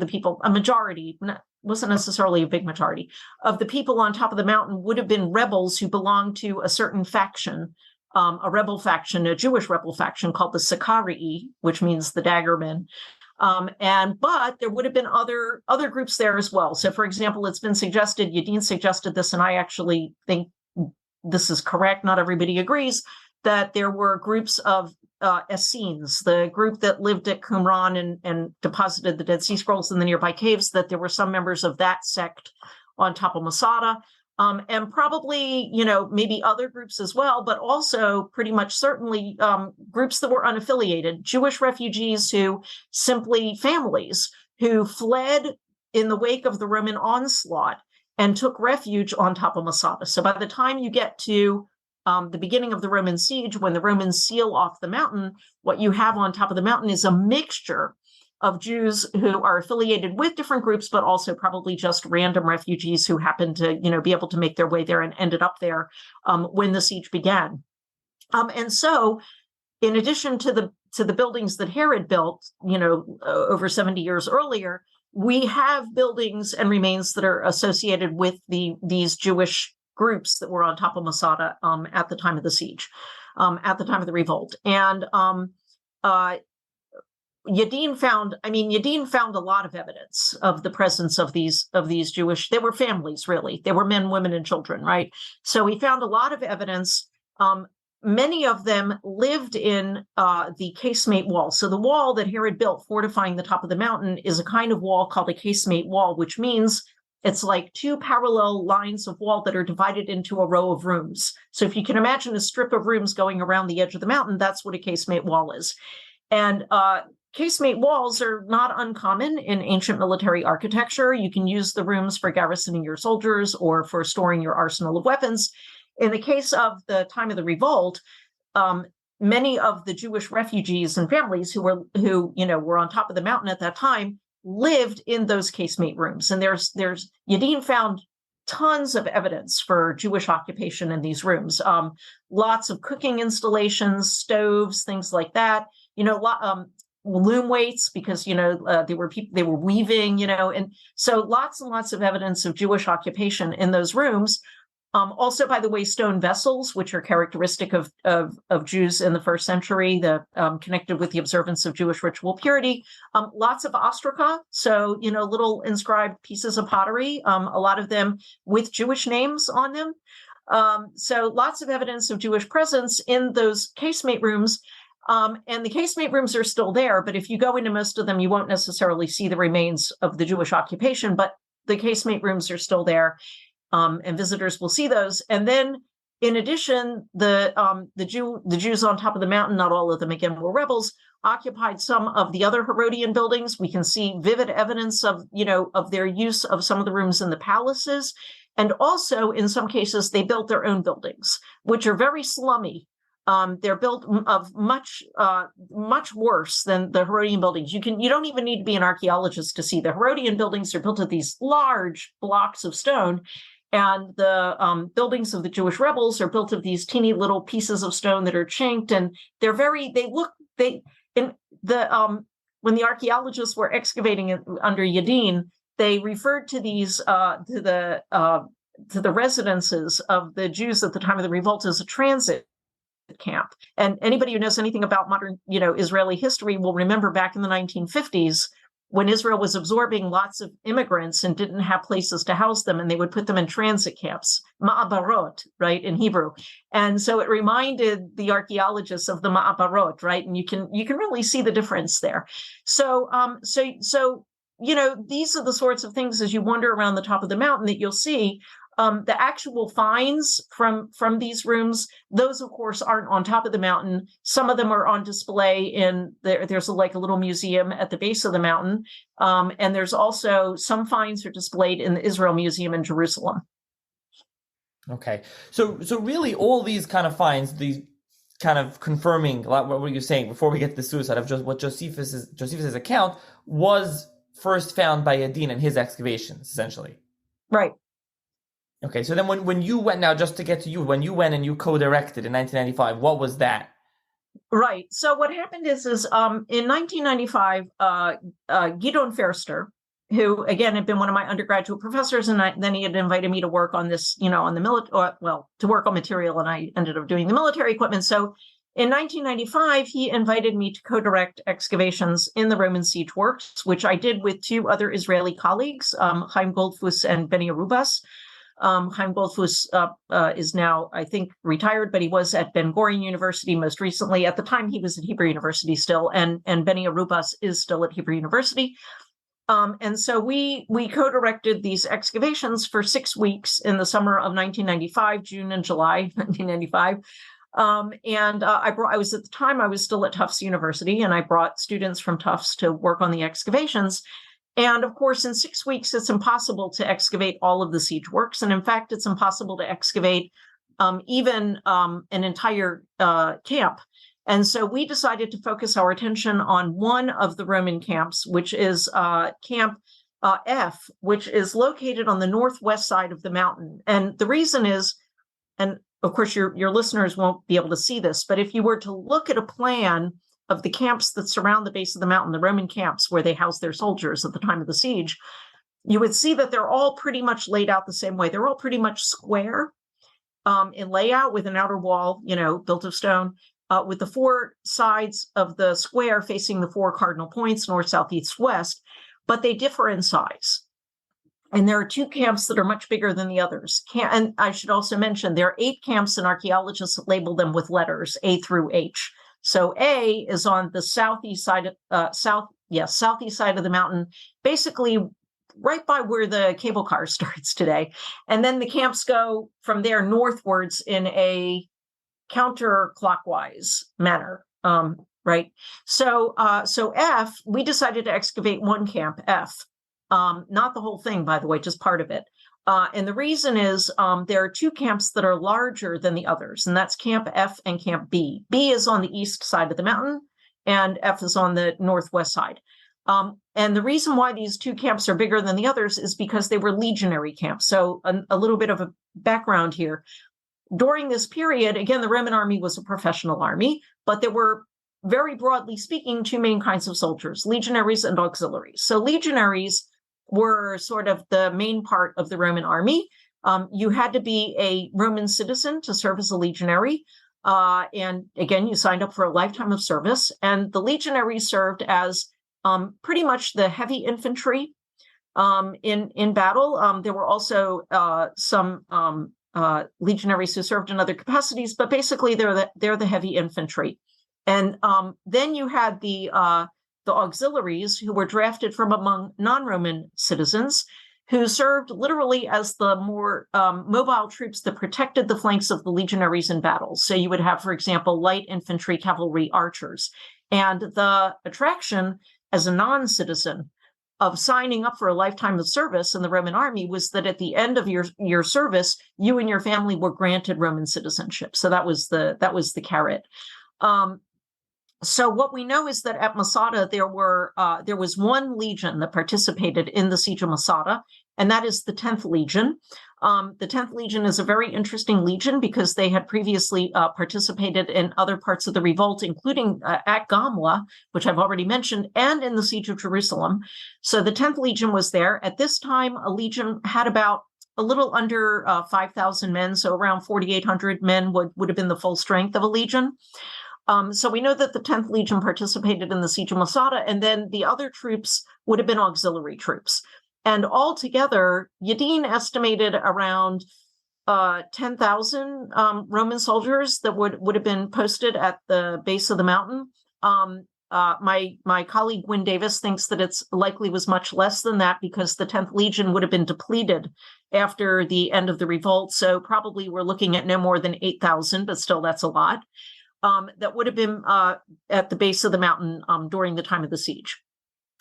people, a majority, wasn't necessarily a big majority of the people on top of the mountain would have been rebels who belonged to a certain faction, a rebel faction, a Jewish rebel faction called the Sicarii, which means the daggermen. But there would have been other groups there as well. So, for example, it's been suggested, Yadin suggested this, and I actually think this is correct. Not everybody agrees that there were groups of Essenes, the group that lived at Qumran and deposited the Dead Sea Scrolls in the nearby caves, that there were some members of that sect on top of Masada. And probably, maybe other groups as well, but also pretty much certainly groups that were unaffiliated, Jewish refugees families who fled in the wake of the Roman onslaught and took refuge on top of Masada. So by the time you get to the beginning of the Roman siege, when the Romans seal off the mountain, what you have on top of the mountain is a mixture of Jews who are affiliated with different groups, but also probably just random refugees who happened to, be able to make their way there and ended up there when the siege began. And so, in addition to the buildings that Herod built, over 70 years earlier, we have buildings and remains that are associated with these Jewish groups that were on top of Masada at the time of the siege, at the time of the revolt, and Yadin found a lot of evidence of the presence of these Jewish, they were families, really. They were men, women, and children, right? So he found a lot of evidence. Many of them lived in the casemate wall. So the wall that Herod built fortifying the top of the mountain is a kind of wall called a casemate wall, which means it's like two parallel lines of wall that are divided into a row of rooms. So if you can imagine a strip of rooms going around the edge of the mountain, that's what a casemate wall is. And casemate walls are not uncommon in ancient military architecture. You can use the rooms for garrisoning your soldiers or for storing your arsenal of weapons. In the case of the time of the revolt, many of the Jewish refugees and families who were on top of the mountain at that time lived in those casemate rooms. And there's Yadin found tons of evidence for Jewish occupation in these rooms. Lots of cooking installations, stoves, things like that. Loom weights, because they were weaving, and so lots and lots of evidence of Jewish occupation in those rooms. Also, by the way, stone vessels, which are characteristic of Jews in the first century, connected with the observance of Jewish ritual purity. Lots of ostraca, so little inscribed pieces of pottery, a lot of them with Jewish names on them. So lots of evidence of Jewish presence in those casemate rooms. And the casemate rooms are still there, but if you go into most of them, you won't necessarily see the remains of the Jewish occupation, but the casemate rooms are still there, and visitors will see those. And then, in addition, the Jews on top of the mountain, not all of them again were rebels, occupied some of the other Herodian buildings. We can see vivid evidence of their use of some of the rooms in the palaces, and also in some cases they built their own buildings, which are very slummy. They're built of much worse than the Herodian buildings. You don't even need to be an archaeologist to see the Herodian buildings are built of these large blocks of stone, and the buildings of the Jewish rebels are built of these teeny little pieces of stone that are chinked, and when the archaeologists were excavating it under Yadin, they referred to these to the residences of the Jews at the time of the revolt as a transit camp. And anybody who knows anything about modern, Israeli history will remember back in the 1950s when Israel was absorbing lots of immigrants and didn't have places to house them, and they would put them in transit camps, ma'abarot, right, in Hebrew. And so it reminded the archaeologists of the ma'abarot, right? And you can really see the difference there. So these are the sorts of things as you wander around the top of the mountain that you'll see. The actual finds from these rooms, those of course aren't on top of the mountain. Some of them are on display in there's a little museum at the base of the mountain, and there's also some finds are displayed in the Israel Museum in Jerusalem. Okay, so really all these kind of finds, these kind of confirming what were you saying before we get to the suicide of just what Josephus's account was first found by Adin in his excavations, essentially. Right. Okay, so then when you went, now just to get to you, when you went and you co-directed in 1995, what was that? Right. So what happened is in 1995, Gidon Ferster, who again had been one of my undergraduate professors, and then he had invited me to work on this, on the to work on material, and I ended up doing the military equipment. So in 1995, he invited me to co-direct excavations in the Roman siege works, which I did with two other Israeli colleagues, Chaim Goldfuss and Benny Arubas. Chaim Goldfuss is now, I think, retired, but he was at Ben Gurion University most recently. At the time, he was at Hebrew University still, and Benny Arubas is still at Hebrew University. And so we co-directed these excavations for 6 weeks in the summer of 1995, June and July 1995. I was at the time, I was still at Tufts University, and I brought students from Tufts to work on the excavations. And of course, in 6 weeks, it's impossible to excavate all of the siege works. And in fact, it's impossible to excavate even an entire camp. And so we decided to focus our attention on one of the Roman camps, which is Camp F, which is located on the northwest side of the mountain. And the reason is, and of course, your listeners won't be able to see this, but if you were to look at a plan of the camps that surround the base of the mountain, the Roman camps where they housed their soldiers at the time of the siege, you would see that they're all pretty much laid out the same way. They're all pretty much square in layout, with an outer wall, built of stone, with the four sides of the square facing the four cardinal points, north, south, east, west, but they differ in size. And there are two camps that are much bigger than the others. And I should also mention there are 8 camps, and archaeologists label them with letters A through H. So A is on the southeast side of the mountain, basically right by where the cable car starts today. And then the camps go from there northwards in a counterclockwise manner, right? So F, we decided to excavate one camp, F, not the whole thing, by the way, just part of it. And the reason is there are 2 camps that are larger than the others, and that's Camp F and Camp B. B is on the east side of the mountain, and F is on the northwest side. And the reason why these 2 camps are bigger than the others is because they were legionary camps. So a little bit of a background here. During this period, again, the Roman army was a professional army, but there were, very broadly speaking, 2 main kinds of soldiers, legionaries and auxiliaries. So legionaries were sort of the main part of the Roman army. You had to be a Roman citizen to serve as a legionary. And again, you signed up for a lifetime of service. And the legionaries served as pretty much the heavy infantry in battle. There were also some legionaries who served in other capacities, but basically they're the heavy infantry. And then you had the auxiliaries, who were drafted from among non-Roman citizens, who served literally as the more mobile troops that protected the flanks of the legionaries in battles. So you would have, for example, light infantry, cavalry, archers. And the attraction as a non-citizen of signing up for a lifetime of service in the Roman army was that at the end of your service, you and your family were granted Roman citizenship. So that was the carrot. So what we know is that at Masada, there was one legion that participated in the siege of Masada, and that is the 10th Legion. The 10th Legion is a very interesting legion because they had previously participated in other parts of the revolt, including at Gamla, which I've already mentioned, and in the siege of Jerusalem. So the 10th Legion was there. At this time, a legion had about a little under 5,000 men, so around 4,800 men would have been the full strength of a legion. So we know that the 10th Legion participated in the siege of Masada, and then the other troops would have been auxiliary troops. And altogether, Yadin estimated around 10,000 Roman soldiers that would have been posted at the base of the mountain. My colleague Gwyn Davis thinks that it's likely was much less than that because the 10th Legion would have been depleted after the end of the revolt. So probably we're looking at no more than 8,000, but still that's a lot. That would have been at the base of the mountain during the time of the siege.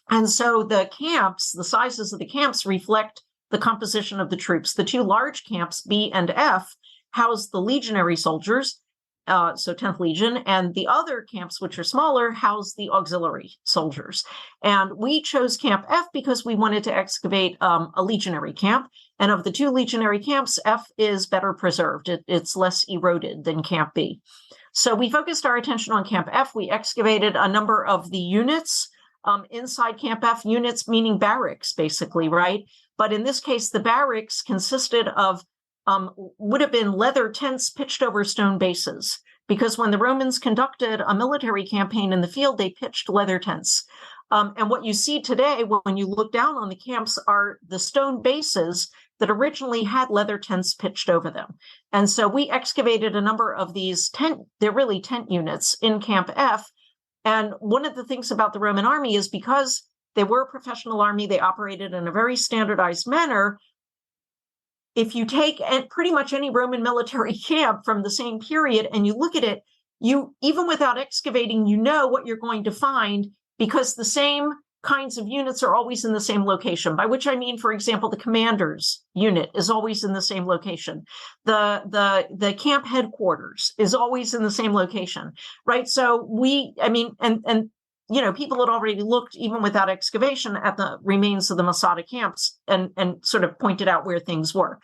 And so the camps, the sizes of the camps reflect the composition of the troops. The two large camps, B and F, house the legionary soldiers, so 10th Legion, and the other camps, which are smaller, house the auxiliary soldiers. And we chose Camp F because we wanted to excavate a legionary camp. And of the two legionary camps, F is better preserved. It's less eroded than Camp B. So we focused our attention on Camp F. We excavated a number of the units inside Camp F, units meaning barracks, basically, right? But in this case, the barracks consisted of would have been leather tents pitched over stone bases, because when the Romans conducted a military campaign in the field, they pitched leather tents. And what you see today when you look down on the camps are the stone bases that originally had leather tents pitched over them. And so we excavated a number of these they're really tent units in Camp F. And one of the things about the Roman army is because they were a professional army, they operated in a very standardized manner. If you take pretty much any Roman military camp from the same period and you look at it, you, even without excavating, you know what you're going to find because the same kinds of units are always in the same location, by which I mean, for example, the commander's unit is always in the same location. The camp headquarters is always in the same location, right? So people had already looked, even without excavation, at the remains of the Masada camps and sort of pointed out where things were.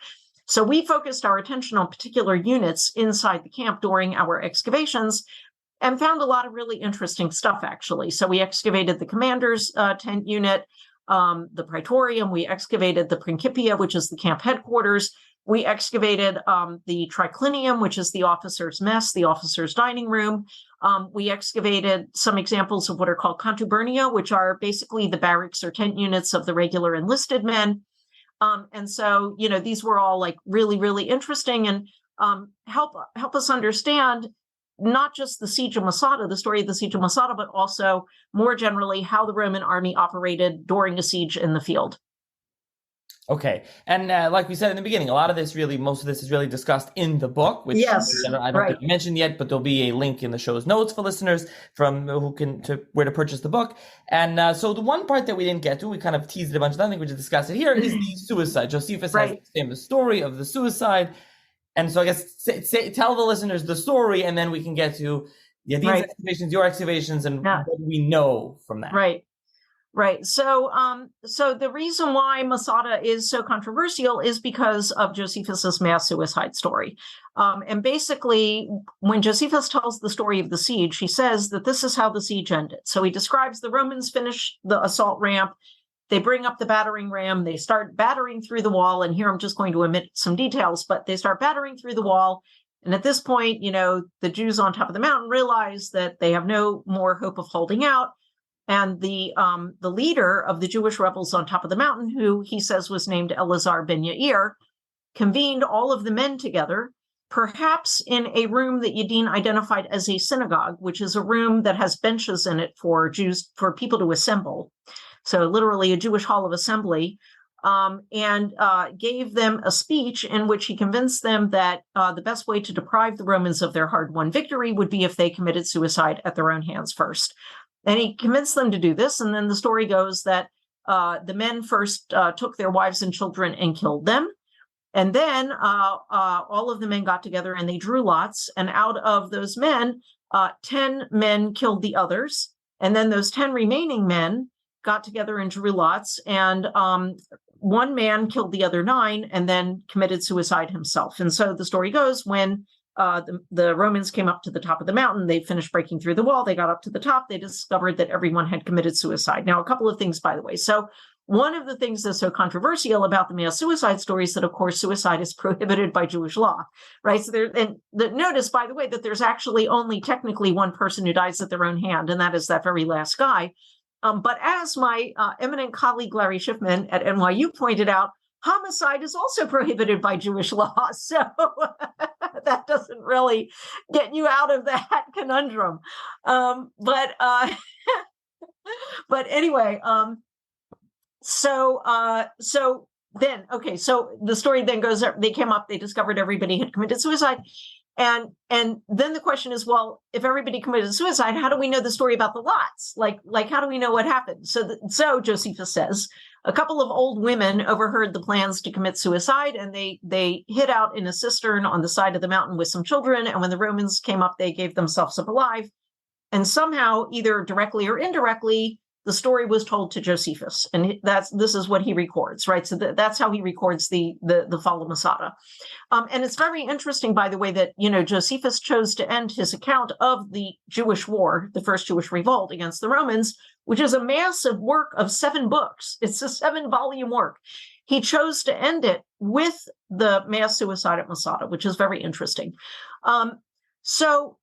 So we focused our attention on particular units inside the camp during our excavations and found a lot of really interesting stuff, actually. So we excavated the commander's tent unit, the Praetorium. We excavated the Principia, which is the camp headquarters. We excavated the Triclinium, which is the officers' mess, the officers' dining room. We excavated some examples of what are called contubernia, which are basically the barracks or tent units of the regular enlisted men. And so, these were all like really, really interesting and help us understand not just the siege of Masada, the story of the siege of Masada, but also more generally how the Roman army operated during a siege in the field. Okay. And like we said in the beginning, most of this is really discussed in the book, which I don't think I mentioned yet, but there'll be a link in the show's notes for listeners from where to purchase the book. And so the one part that we didn't get to, we kind of teased it a bunch, I don't think we should discuss it here, is the suicide. Josephus has the famous story of the suicide. And so I guess tell the listeners the story, and then we can get to these excavations, your excavations, and what we know from that. Right. So the reason why Masada is so controversial is because of Josephus's mass suicide story. And basically, when Josephus tells the story of the siege, he says that this is how the siege ended. So he describes the Romans finish the assault ramp. They bring up the battering ram. They start battering through the wall. And here I'm just going to omit some details, but they start battering through the wall. And at this point, the Jews on top of the mountain realize that they have no more hope of holding out. And the leader of the Jewish rebels on top of the mountain, who he says was named Eleazar ben Yair, convened all of the men together, perhaps in a room that Yadin identified as a synagogue, which is a room that has benches in it for people to assemble. So literally a Jewish hall of assembly, and gave them a speech in which he convinced them that the best way to deprive the Romans of their hard-won victory would be if they committed suicide at their own hands first. And he convinced them to do this. And then the story goes that the men first took their wives and children and killed them. And then all of the men got together and they drew lots. And out of those men, 10 men killed the others. And then those 10 remaining men got together and drew lots. And one man killed the other 9 and then committed suicide himself. And so the story goes, when the Romans came up to the top of the mountain, they finished breaking through the wall, they got up to the top, they discovered that everyone had committed suicide. Now, a couple of things, by the way. So one of the things that's so controversial about the mass suicide story is that, of course, suicide is prohibited by Jewish law, right? So notice, by the way, that there's actually only technically one person who dies at their own hand, and that is that very last guy. But as my eminent colleague Larry Schiffman at NYU pointed out, homicide is also prohibited by Jewish law. So that doesn't really get you out of that conundrum. But anyway, so the story then goes, they came up, they discovered everybody had committed suicide. And then the question is, well, if everybody committed suicide, how do we know the story about the lots? Like how do we know what happened? So Josephus says, a couple of old women overheard the plans to commit suicide, and they hid out in a cistern on the side of the mountain with some children. And when the Romans came up, they gave themselves up alive. And somehow, either directly or indirectly, the story was told to Josephus, and this is what he records, right? So that's how he records the fall of Masada. And it's very interesting, by the way, that Josephus chose to end his account of the Jewish war, the first Jewish revolt against the Romans, which is a massive work of 7 books. It's a 7-volume work. He chose to end it with the mass suicide at Masada, which is very interesting. So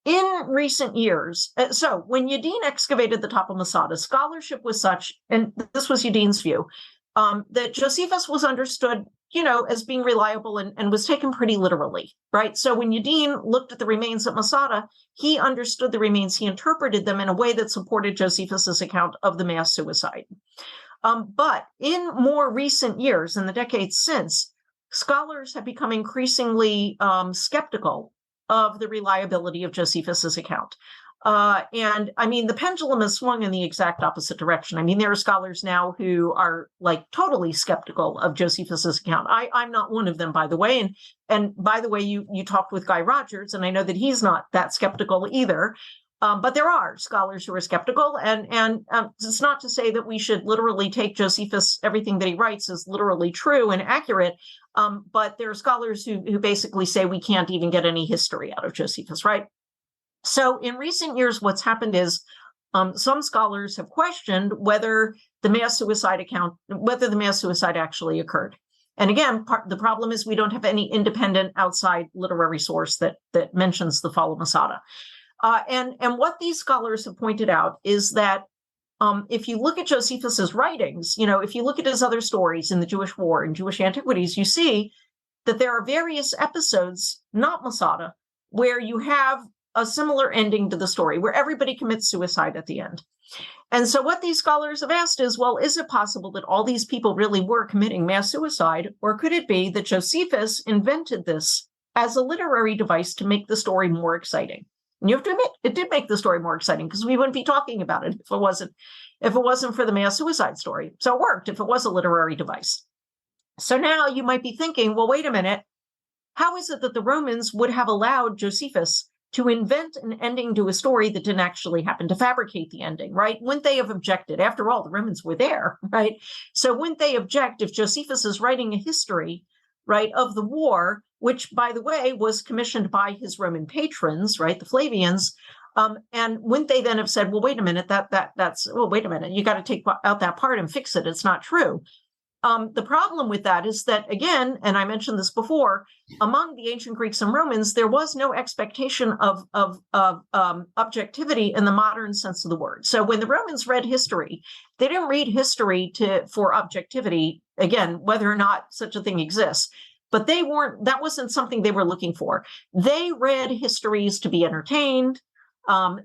in recent years, so when Yadin excavated the top of Masada, scholarship was such, and this was Yadin's view, that Josephus was understood, as being reliable and was taken pretty literally, right? So when Yadin looked at the remains at Masada, he understood the remains, he interpreted them in a way that supported Josephus's account of the mass suicide. But in more recent years, in the decades since, scholars have become increasingly skeptical of the reliability of Josephus's account. And I mean, the pendulum has swung in the exact opposite direction. I mean, there are scholars now who are totally skeptical of Josephus's account. I'm not one of them, by the way. And by the way, you talked with Guy Rogers, and I know that he's not that skeptical either. But there are scholars who are skeptical, and it's not to say that we should literally take Josephus, everything that he writes is literally true and accurate. But there are scholars who basically say we can't even get any history out of Josephus, right? So in recent years, what's happened is some scholars have questioned whether the mass suicide actually occurred. And again, the problem is we don't have any independent outside literary source that mentions the fall of Masada. And what these scholars have pointed out is that if you look at Josephus's writings, if you look at his other stories in the Jewish War and Jewish antiquities, you see that there are various episodes, not Masada, where you have a similar ending to the story, where everybody commits suicide at the end. And so what these scholars have asked is, well, is it possible that all these people really were committing mass suicide, or could it be that Josephus invented this as a literary device to make the story more exciting? And you have to admit, it did make the story more exciting, because we wouldn't be talking about it if it wasn't for the mass suicide story. So it worked if it was a literary device. So now you might be thinking, well, wait a minute. How is it that the Romans would have allowed Josephus to invent an ending to a story that didn't actually happen, to fabricate the ending, right? Wouldn't they have objected? After all, the Romans were there, right? So wouldn't they object if Josephus is writing a history, right, of the war, which, by the way, was commissioned by his Roman patrons, right, the Flavians, and wouldn't they then have said, well, wait a minute, wait a minute, you got to take out that part and fix it. It's not true. The problem with that is that, again, and I mentioned this before, among the ancient Greeks and Romans, there was no expectation of objectivity in the modern sense of the word. So when the Romans read history, they didn't read history for objectivity, again, whether or not such a thing exists. But that wasn't something they were looking for. They read histories to be entertained.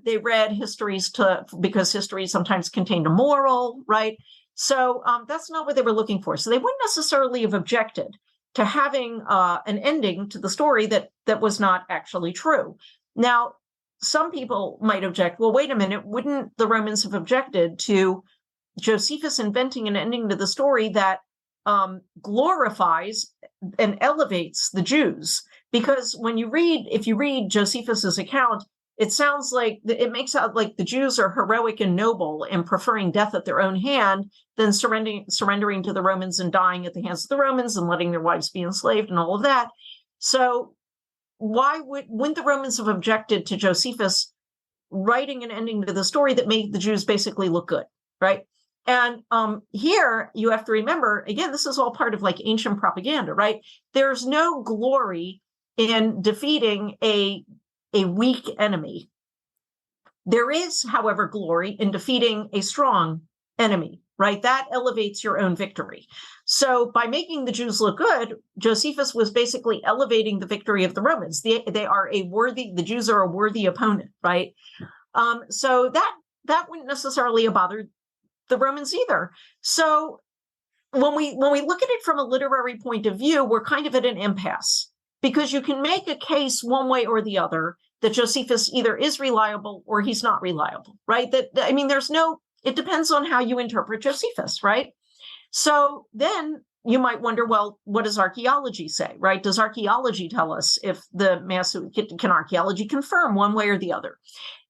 They read histories because history sometimes contained a moral, right? So that's not what they were looking for. So they wouldn't necessarily have objected to having an ending to the story that was not actually true. Now, some people might object, well, wait a minute, wouldn't the Romans have objected to Josephus inventing an ending to the story that glorifies and elevates the Jews? Because if you read Josephus's account, it sounds like it makes out like the Jews are heroic and noble and preferring death at their own hand than surrendering to the Romans and dying at the hands of the Romans and letting their wives be enslaved and all of that. So why wouldn't the Romans have objected to Josephus writing an ending to the story that made the Jews basically look good, right? And here you have to remember, again, this is all part of like ancient propaganda, right? There's no glory in defeating a weak enemy. There is, however, glory in defeating a strong enemy, right? That elevates your own victory. So by making the Jews look good, Josephus was basically elevating the victory of the Romans. The Jews are a worthy opponent, right? So that wouldn't necessarily have bothered the Romans either. So when we look at it from a literary point of view, we're kind of at an impasse, because you can make a case one way or the other that Josephus either is reliable or he's not reliable, right? It depends on how you interpret Josephus, right? So then you might wonder, well, what does archaeology say, right? Does archaeology tell us if can archaeology confirm one way or the other?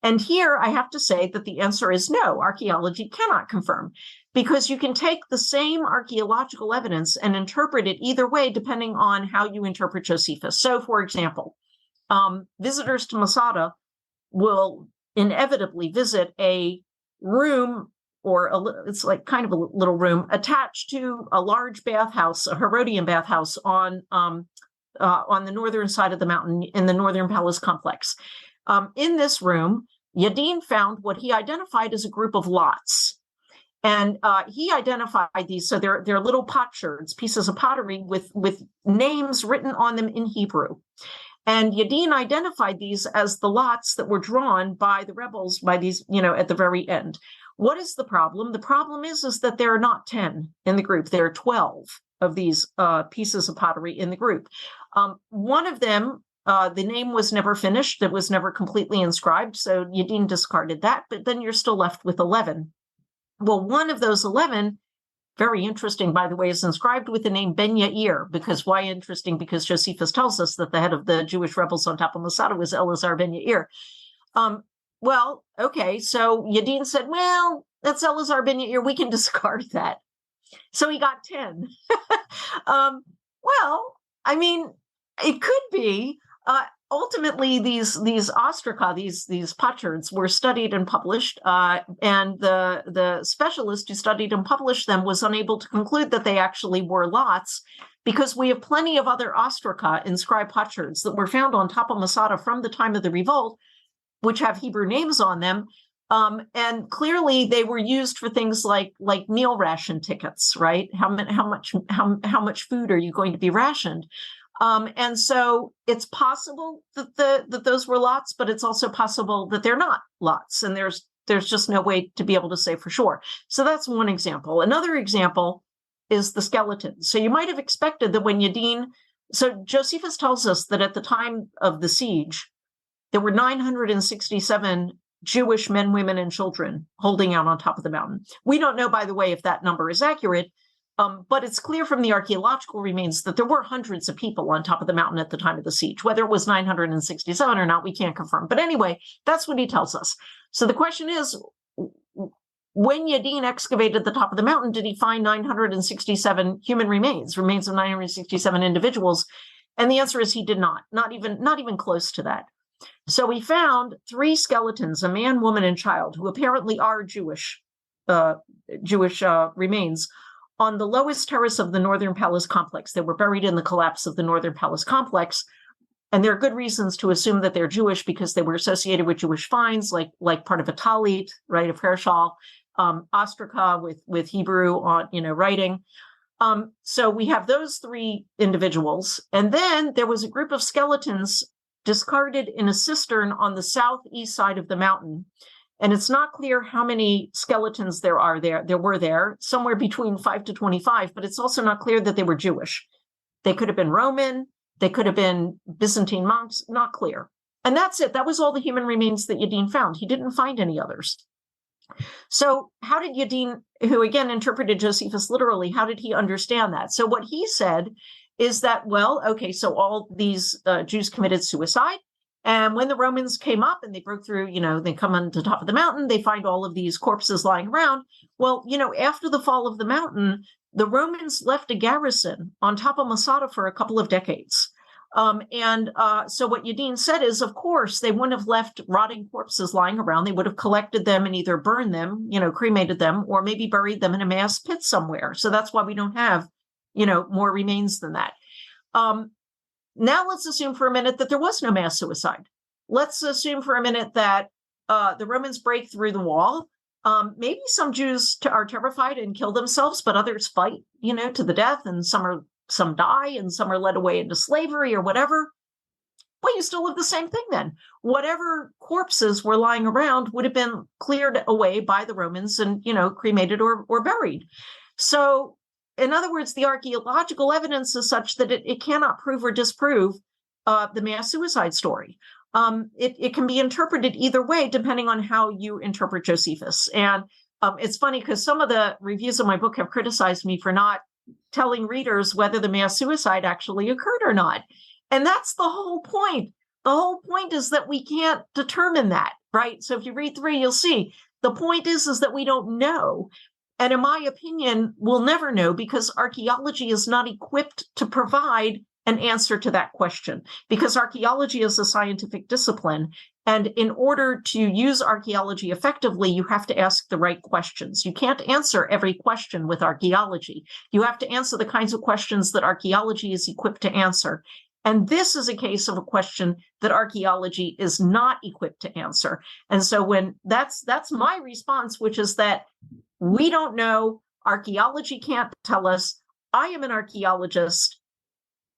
And here I have to say that the answer is no, archaeology cannot confirm, because you can take the same archaeological evidence and interpret it either way, depending on how you interpret Josephus. So, for example, visitors to Masada will inevitably visit a room, it's like kind of a little room attached to a large bathhouse, a Herodian bathhouse on the northern side of the mountain in the Northern Palace complex. In this room, Yadin found what he identified as a group of lots. And he identified these, so they're little potsherds, pieces of pottery with names written on them in Hebrew. And Yadin identified these as the lots that were drawn by the rebels, by these, at the very end. What is the problem? The problem is that there are not 10 in the group. There are 12 of these pieces of pottery in the group. One of them, the name was never finished. It was never completely inscribed. So Yadin discarded that, but then you're still left with 11. Well, one of those 11, very interesting, by the way, is inscribed with the name Ben Yair. Because why interesting? Because Josephus tells us that the head of the Jewish rebels on top of Masada was Eleazar Ben Yair. Well, okay, so Yadin said, well, that's Eleazar Ben Yair. We can discard that. So he got 10. It could be. Ultimately, these ostraca, these potsherds, were studied and published, and the specialist who studied and published them was unable to conclude that they actually were lots, because we have plenty of other ostraca, inscribed potsherds, that were found on top of Masada from the time of the revolt, which have Hebrew names on them, and clearly they were used for things like meal ration tickets, right? How much food are you going to be rationed? And so it's possible that those were lots, but it's also possible that they're not lots, and there's just no way to be able to say for sure. So that's one example. Another example is the skeletons. So you might have expected that so Josephus tells us that at the time of the siege, there were 967 Jewish men, women, and children holding out on top of the mountain. We don't know, by the way, if that number is accurate. But it's clear from the archaeological remains that there were hundreds of people on top of the mountain at the time of the siege. Whether it was 967 or not, we can't confirm. But anyway, that's what he tells us. So the question is, when Yadin excavated the top of the mountain, did he find 967 human remains of 967 individuals? And the answer is he did not even close to that. So he found 3 skeletons, a man, woman, and child, who apparently are Jewish remains, on the lowest terrace of the Northern Palace complex. They were buried in the collapse of the Northern Palace complex. And there are good reasons to assume that they're Jewish, because they were associated with Jewish finds, like part of a talit, right, a prayer shawl, ostraca with Hebrew on, writing. So we have those 3 individuals. And then there was a group of skeletons discarded in a cistern on the southeast side of the mountain. And it's not clear how many skeletons there were somewhere between 5 to 25, but it's also not clear that they were Jewish. They could have been Roman, they could have been Byzantine monks, not clear. And that's it. That was all the human remains that Yadin found. He didn't find any others. So how did Yadin, who again interpreted Josephus literally, how did he understand that? So what he said is that, well, okay, so all these Jews committed suicide. And when the Romans came up and they broke through, they come on to the top of the mountain, they find all of these corpses lying around. Well, after the fall of the mountain, the Romans left a garrison on top of Masada for a couple of decades. So what Yadin said is, of course, they wouldn't have left rotting corpses lying around. They would have collected them and either burned them, cremated them, or maybe buried them in a mass pit somewhere. So that's why we don't have, more remains than that. Now let's assume for a minute that there was no mass suicide. Let's assume for a minute that the Romans break through the wall. Maybe some Jews are terrified and kill themselves, but others fight, to the death, and some die, and some are led away into slavery or whatever. Well, you still have the same thing then. Whatever corpses were lying around would have been cleared away by the Romans and, cremated or buried. So, in other words, the archaeological evidence is such that it cannot prove or disprove the mass suicide story. It can be interpreted either way, depending on how you interpret Josephus. And it's funny because some of the reviews of my book have criticized me for not telling readers whether the mass suicide actually occurred or not. And that's the whole point. The whole point is that we can't determine that, right? So if you read through, you'll see the point is that we don't know. And in my opinion, we'll never know because archaeology is not equipped to provide an answer to that question, because archaeology is a scientific discipline. And in order to use archaeology effectively, you have to ask the right questions. You can't answer every question with archaeology. You have to answer the kinds of questions that archaeology is equipped to answer. And this is a case of a question that archaeology is not equipped to answer. And so when that's my response, which is that we don't know, archaeology can't tell us. I am an archaeologist.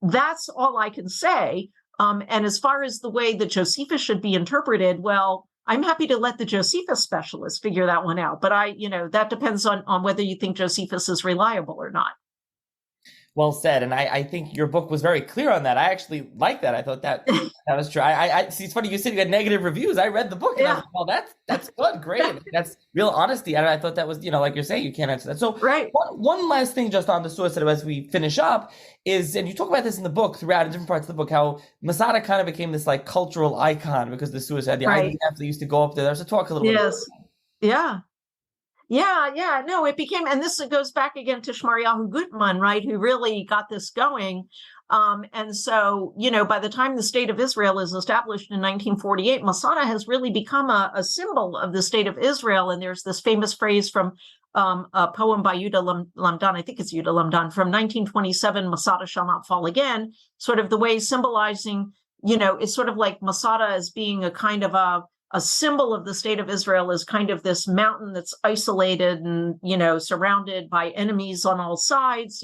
That's all I can say. And as far as the way that Josephus should be interpreted, well, I'm happy to let the Josephus specialists figure that one out. But that depends on whether you think Josephus is reliable or not. Well said. And I think your book was very clear on that. I actually like that. I thought that was true. I see. It's funny. You said you had negative reviews. I read the book and I was like, well, that's good. Great. That's real honesty. And I thought that was, like you're saying, you can't answer that. So right. One last thing just on the suicide as we finish up is, and you talk about this in the book throughout in different parts of the book, how Masada kind of became this like cultural icon because of the suicide. The IDF used to go up there. There's a talk a little bit. Yes. Yeah. Yeah. No, it became, and this goes back again to Shmaryahu Gutman, right, who really got this going. And so, by the time the state of Israel is established in 1948, Masada has really become a symbol of the state of Israel. And there's this famous phrase from a poem by Yehuda Lamdan, I think it's Yehuda Lamdan, from 1927, Masada shall not fall again, sort of the way symbolizing, it's sort of like Masada as being a kind of a symbol of the state of Israel is kind of this mountain that's isolated and, surrounded by enemies on all sides,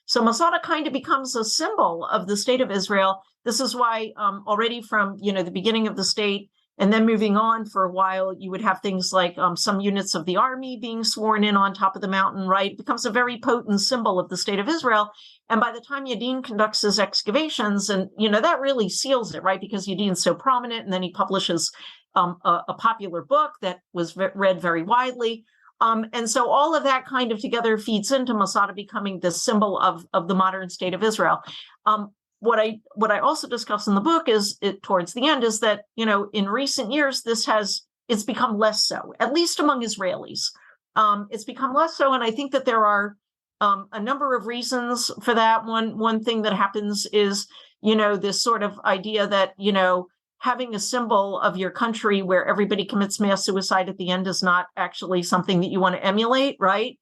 So Masada kind of becomes a symbol of the state of Israel. This is why already from, the beginning of the state and then moving on for a while, you would have things like some units of the army being sworn in on top of the mountain, right? It becomes a very potent symbol of the state of Israel. And by the time Yadin conducts his excavations, and, that really seals it, right? Because Yadin's so prominent, and then he publishes a popular book that was read very widely. And so all of that kind of together feeds into Masada becoming this symbol of the modern state of Israel. What I also discuss in the book is towards the end is that, in recent years, it's become less so, at least among Israelis. It's become less so. And I think that there are a number of reasons for that. One thing that happens is, this sort of idea that, having a symbol of your country where everybody commits mass suicide at the end is not actually something that you want to emulate, right?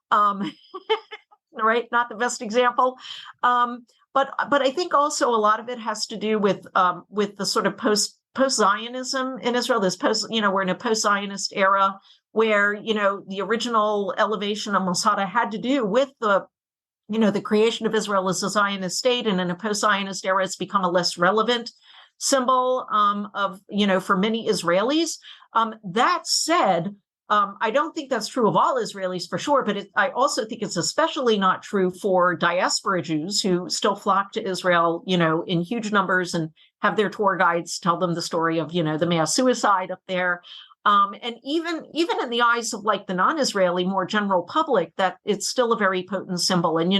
Right? Not the best example. But I think also a lot of it has to do with the sort of post-Zionism in Israel. We're in a post-Zionist era where, the original elevation of Masada had to do with the creation of Israel as a Zionist state. And in a post-Zionist era, it's become a less relevant symbol for many Israelis. That said, I don't think that's true of all Israelis for sure, but I also think it's especially not true for diaspora Jews who still flock to Israel, in huge numbers and have their tour guides tell them the story of, the mass suicide up there. And even in the eyes of like the non-Israeli, more general public, that it's still a very potent symbol. And,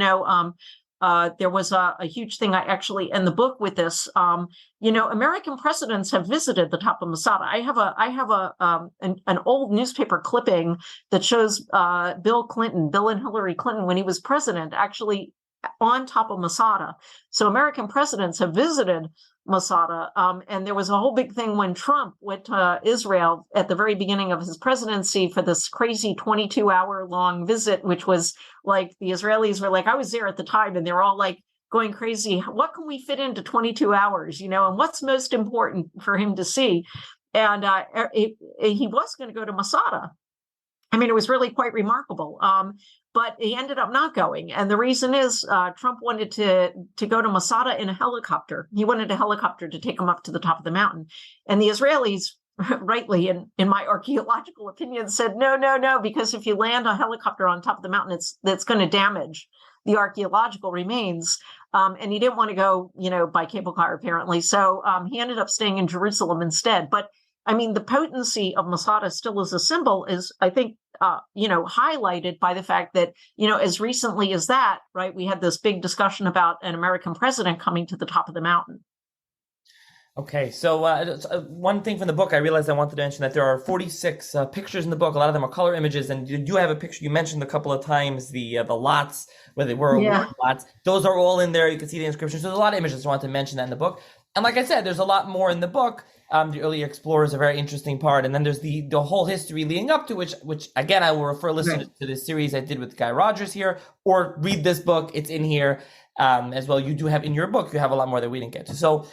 there was a huge thing I actually end the book with this. American presidents have visited the top of Masada. I have an old newspaper clipping that shows Bill and Hillary Clinton when he was president actually on top of Masada. So American presidents have visited Masada. And there was a whole big thing when Trump went to Israel at the very beginning of his presidency for this crazy 22-hour long visit, which was like the Israelis were like, I was there at the time, and they were all like going crazy. What can we fit into 22 hours, and what's most important for him to see? And he was going to go to Masada. I mean, it was really quite remarkable. But he ended up not going. And the reason is Trump wanted to go to Masada in a helicopter. He wanted a helicopter to take him up to the top of the mountain. And the Israelis, rightly, in my archaeological opinion, said, no, because if you land a helicopter on top of the mountain, that's going to damage the archaeological remains. And he didn't want to go, by cable car, apparently. So he ended up staying in Jerusalem instead. But I mean, the potency of Masada still as a symbol is, I think, highlighted by the fact that, as recently as that, right, we had this big discussion about an American president coming to the top of the mountain. Okay, so one thing from the book, I realized I wanted to mention that there are 46 pictures in the book. A lot of them are color images, and you do have a picture. You mentioned a couple of times the lots, where they were lots. Those are all in there. You can see the inscriptions. So there's a lot of images. I wanted to mention that in the book. And like I said, there's a lot more in the book. The early explorers are a very interesting part, and then there's the whole history leading up to which again I will refer listeners to this series I did with Guy Rogers here, or read this book. It's in here as well. You do have in your book, you have a lot more that we didn't get to. So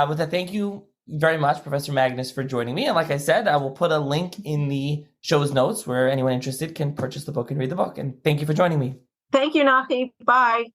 with that, thank you very much, Professor Magness, for joining me. And like I said, I will put a link in the show's notes where anyone interested can purchase the book and read the book. And thank you for joining me. Thank you, Nachi. Bye.